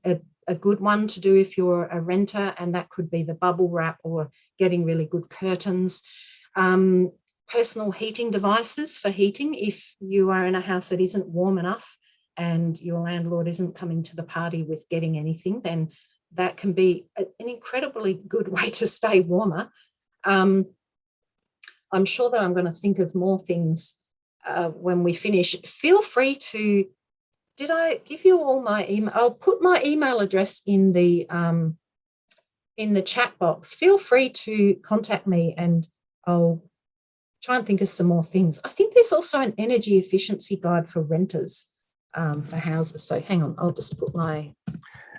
S2: good one to do if you're a renter, and that could be the bubble wrap or getting really good curtains. Personal heating devices for heating. If you are in a house that isn't warm enough and your landlord isn't coming to the party with getting anything, then that can be an incredibly good way to stay warmer. I'm sure that I'm going to think of more things when we finish. Feel free to, did I give you all my email? I'll put my email address in the chat box. Feel free to contact me and I'll try and think of some more things. I think there's also an energy efficiency guide for renters for houses. So hang on, I'll just put my...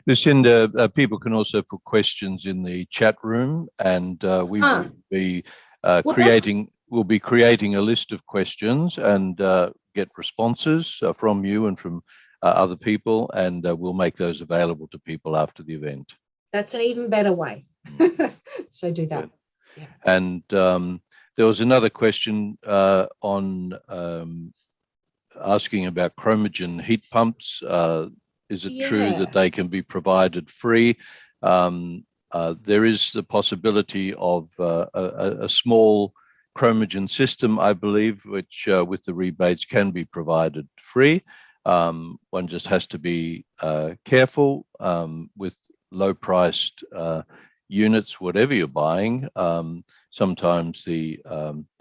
S1: Lucinda, people can also put questions in the chat room, and we will be creating a list of questions and get responses from you and from other people, and we'll make those available to people after the event.
S2: That's an even better way. So do that. Yeah.
S1: And there was another question on asking about chromogen heat pumps. Is it true that they can be provided free? There is the possibility of a small chromogen system, I believe, which with the rebates can be provided free. One just has to be careful with low-priced units, whatever you're buying. Sometimes the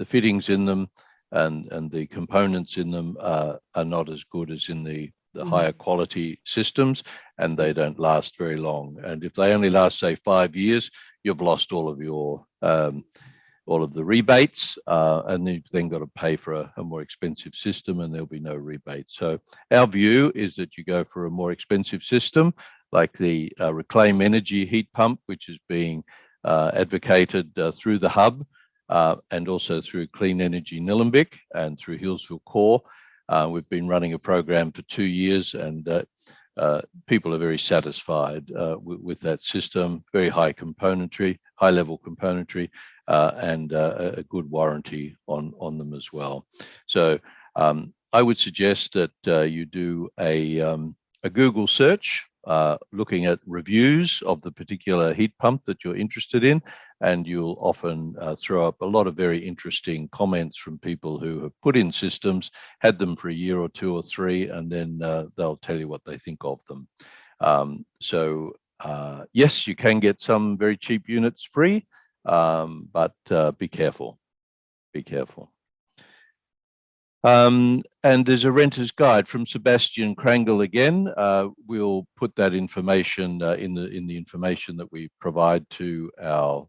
S1: fittings in them and the components in them are not as good as in the higher quality systems, and they don't last very long. And if they only last, say, 5 years, you've lost all of your all of the rebates, and you've then got to pay for a more expensive system, and there'll be no rebate. So our view is that you go for a more expensive system, like the Reclaim Energy heat pump, which is being advocated through the hub and also through Clean Energy Nillumbik and through Hillsville Core. We've been running a program for 2 years, and people are very satisfied with that system. Very high componentry, high level componentry, and a good warranty on them as well. So I would suggest that you do a Google search looking at reviews of the particular heat pump that you're interested in, and you'll often throw up a lot of very interesting comments from people who have put in systems, had them for a year or 2 or 3, and then they'll tell you what they think of them. Yes, you can get some very cheap units free, but be careful. Be careful. And there's a renter's guide from Sebastian Krangle again. We'll put that information in the information that we provide to our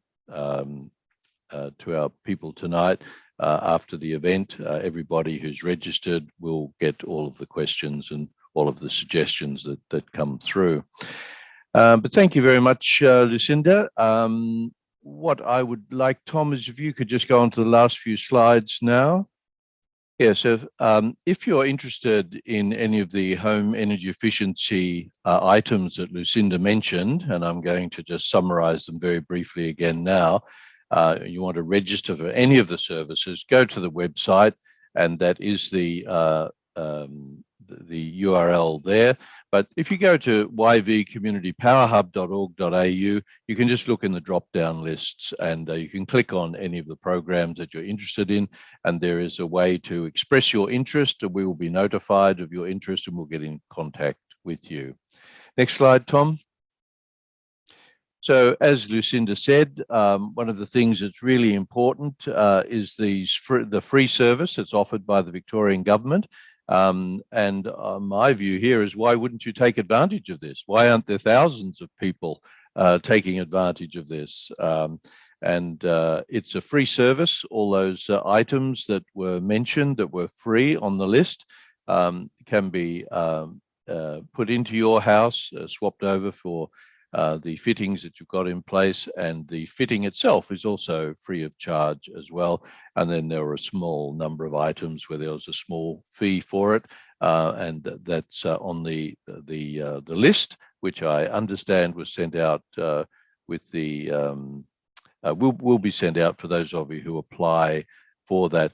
S1: people tonight after the event. Everybody who's registered will get all of the questions and all of the suggestions that come through. But thank you very much, Lucinda. What I would like, Tom, is if you could just go on to the last few slides now. Yeah, so if you're interested in any of the home energy efficiency items that Lucinda mentioned, and I'm going to just summarize them very briefly again now, you want to register for any of the services, go to the website, and that is the URL there. But if you go to YV-CommunityPowerHub.org.au, you can just look in the drop-down lists and you can click on any of the programs that you're interested in, and there is a way to express your interest, and we will be notified of your interest and we'll get in contact with you. Next slide, Tom. So as Lucinda said, one of the things that's really important is the free service that's offered by the Victorian government. My view here is, why wouldn't you take advantage of this? Why aren't there thousands of people taking advantage of this? It's a free service. All those items that were mentioned that were free on the list can be put into your house, swapped over for the fittings that you've got in place, and the fitting itself is also free of charge as well. And then there are a small number of items where there was a small fee for it, and that's on the list, which I understand was sent out with the will be sent out for those of you who apply for that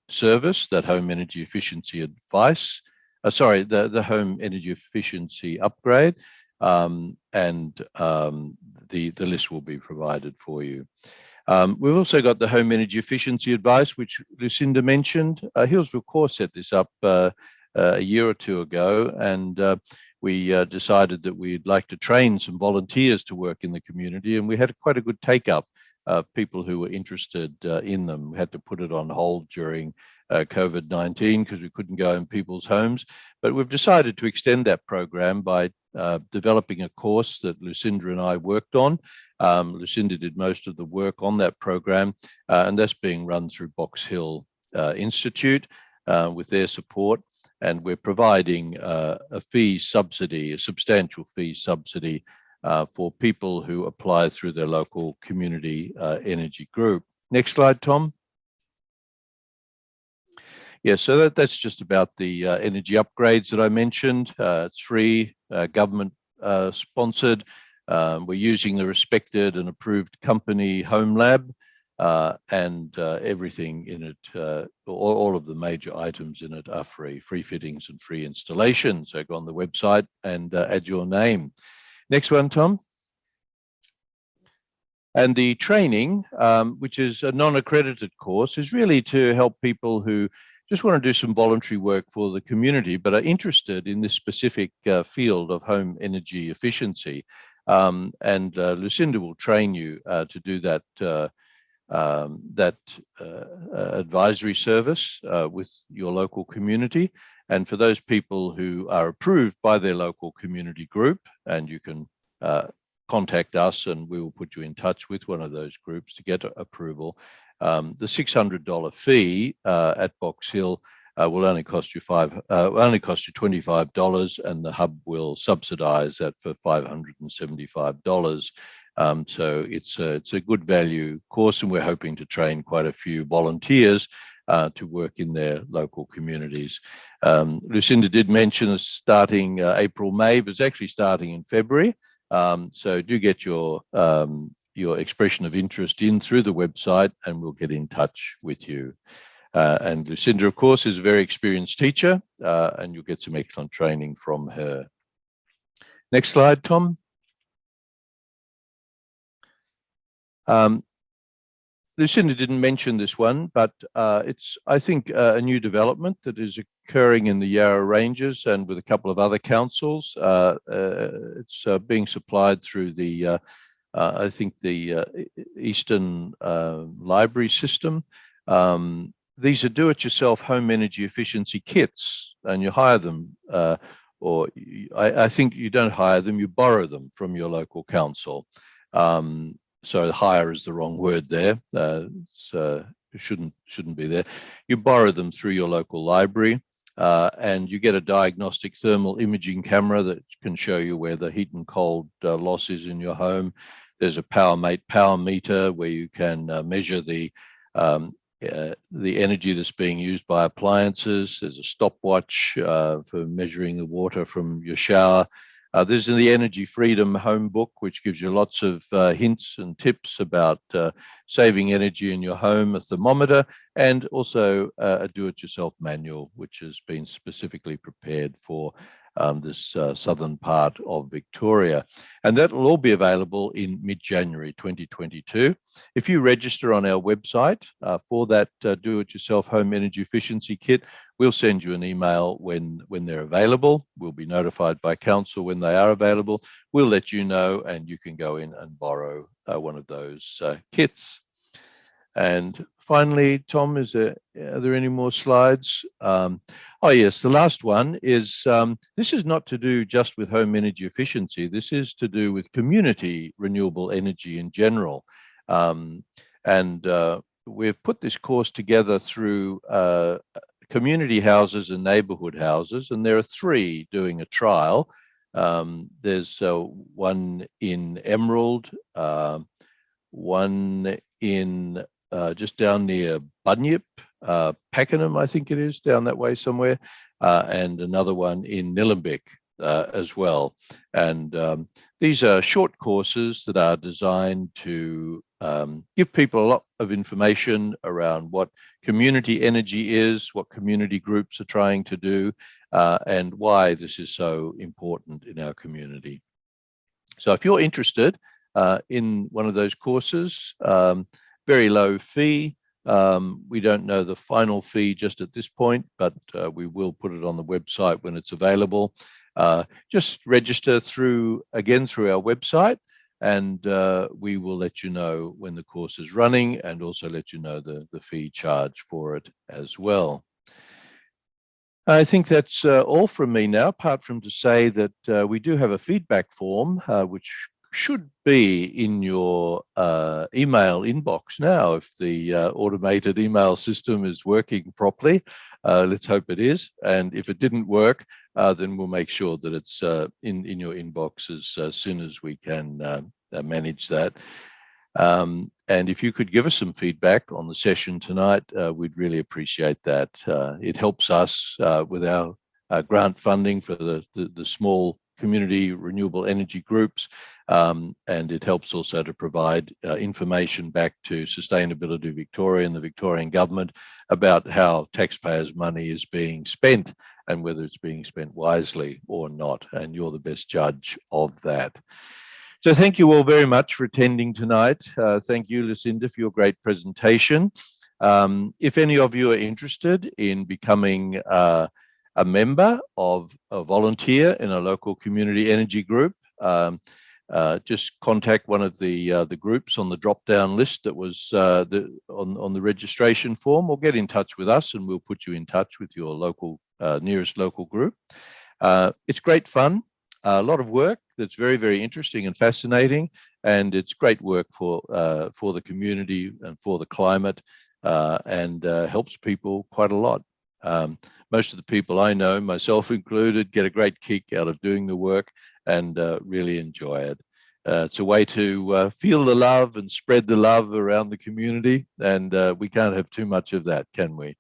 S1: service, that home energy efficiency advice. The home energy efficiency upgrade. The list will be provided for you. We've also got the home energy efficiency advice, which Lucinda mentioned. Hillsville Core set this up a year or two ago, and we decided that we'd like to train some volunteers to work in the community, and we had quite a good take-up of people who were interested in them. We had to put it on hold during COVID-19 because we couldn't go in people's homes, but we've decided to extend that program by developing a course that Lucinda and I worked on. Lucinda did most of the work on that program, and that's being run through Box Hill Institute with their support. And we're providing a fee subsidy, a substantial fee subsidy for people who apply through their local community energy group. Next slide, Tom. Yeah, so that's just about the energy upgrades that I mentioned. It's free, government sponsored. We're using the respected and approved company Home Lab, and everything in it, all of the major items in it are free fittings and free installation. So go on the website and add your name. Next one, Tom. And the training, which is a non-accredited course, is really to help people who just want to do some voluntary work for the community, but are interested in this specific field of home energy efficiency. Lucinda will train you to do that advisory service with your local community. And for those people who are approved by their local community group, and you can contact us and we will put you in touch with one of those groups to get approval. The $600 fee at Box Hill will only cost you $25, and the hub will subsidize that for $575. So it's a good value course, and we're hoping to train quite a few volunteers to work in their local communities. Lucinda did mention it's starting April, May, but it's actually starting in February. So do get your expression of interest in through the website, and we'll get in touch with you. And Lucinda, of course, is a very experienced teacher, and you'll get some excellent training from her. Next slide, Tom. Lucinda didn't mention this one, but it's, I think, a new development that is occurring in the Yarra Ranges and with a couple of other councils. It's being supplied through the, I think, the Eastern Library System. These are do-it-yourself home energy efficiency kits, and you hire them, or I think you don't hire them, you borrow them from your local council. So hire is the wrong word there. So it shouldn't be there. You borrow them through your local library, and you get a diagnostic thermal imaging camera that can show you where the heat and cold loss is in your home. There's a PowerMate power meter where you can measure the the energy that's being used by appliances. There's a stopwatch for measuring the water from your shower. There's the Energy Freedom Home Book, which gives you lots of hints and tips about saving energy in your home, a thermometer, and also a do-it-yourself manual, which has been specifically prepared for this southern part of Victoria. And that will all be available in mid-January 2022. If you register on our website for that do-it-yourself home energy efficiency kit, we'll send you an email when they're available. We'll be notified by council when they are available. We'll let you know, and you can go in and borrow one of those kits. And finally, Tom, are there any more slides? Oh yes, the last one is, this is not to do just with home energy efficiency. This is to do with community renewable energy in general. We've put this course together through community houses and neighbourhood houses, and there are 3 doing a trial. There's one in Emerald, one in just down near Bunyip, Pakenham, I think it is, down that way somewhere, and another one in Nillumbik as well. And these are short courses that are designed to give people a lot of information around what community energy is, what community groups are trying to do, and why this is so important in our community. So if you're interested in one of those courses, very low fee. We don't know the final fee just at this point, but we will put it on the website when it's available. Just register through our website, and we will let you know when the course is running, and also let you know the fee charge for it as well. I think that's all from me now, apart from to say that we do have a feedback form, which should be in your email inbox now if the automated email system is working properly. Let's hope it is. And if it didn't work, then we'll make sure that it's in your inbox as soon as we can manage that. And if you could give us some feedback on the session tonight, we'd really appreciate that. It helps us with our grant funding for the small community renewable energy groups, and it helps also to provide information back to Sustainability Victoria and the Victorian government about how taxpayers' money is being spent and whether it's being spent wisely or not, and you're the best judge of that. So thank you all very much for attending tonight. Thank you, Lucinda, for your great presentation. If any of you are interested in becoming a member of a volunteer in a local community energy group, just contact one of the groups on the drop-down list that was on the registration form, or get in touch with us and we'll put you in touch with your local nearest local group. It's great fun, a lot of work that's very, very interesting and fascinating, and it's great work for the community and for the climate, and helps people quite a lot. Most of the people I know, myself included, get a great kick out of doing the work and really enjoy it. It's a way to feel the love and spread the love around the community, and we can't have too much of that, can we?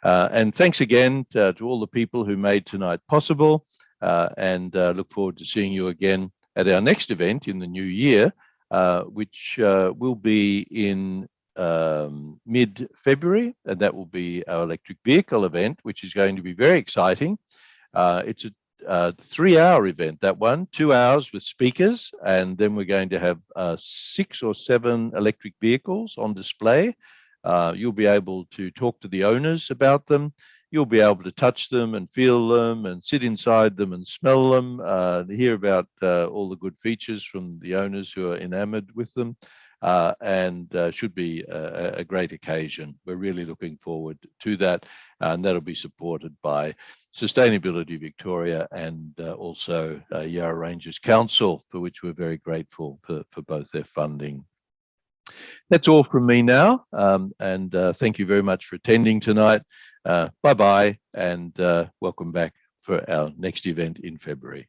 S1: And thanks again to all the people who made tonight possible, and look forward to seeing you again at our next event in the new year, which will be in mid-February, and that will be our electric vehicle event, which is going to be very exciting. It's a 3-hour event, that one, 2 hours with speakers, and then we're going to have 6 or 7 electric vehicles on display. You'll be able to talk to the owners about them. You'll be able to touch them and feel them and sit inside them and smell them, hear about all the good features from the owners who are enamored with them. And should be a great occasion. We're really looking forward to that, and that'll be supported by Sustainability Victoria and also Yarra Ranges Council, for which we're very grateful for both their funding. That's all from me now, and thank you very much for attending tonight. Bye-bye, and welcome back for our next event in February.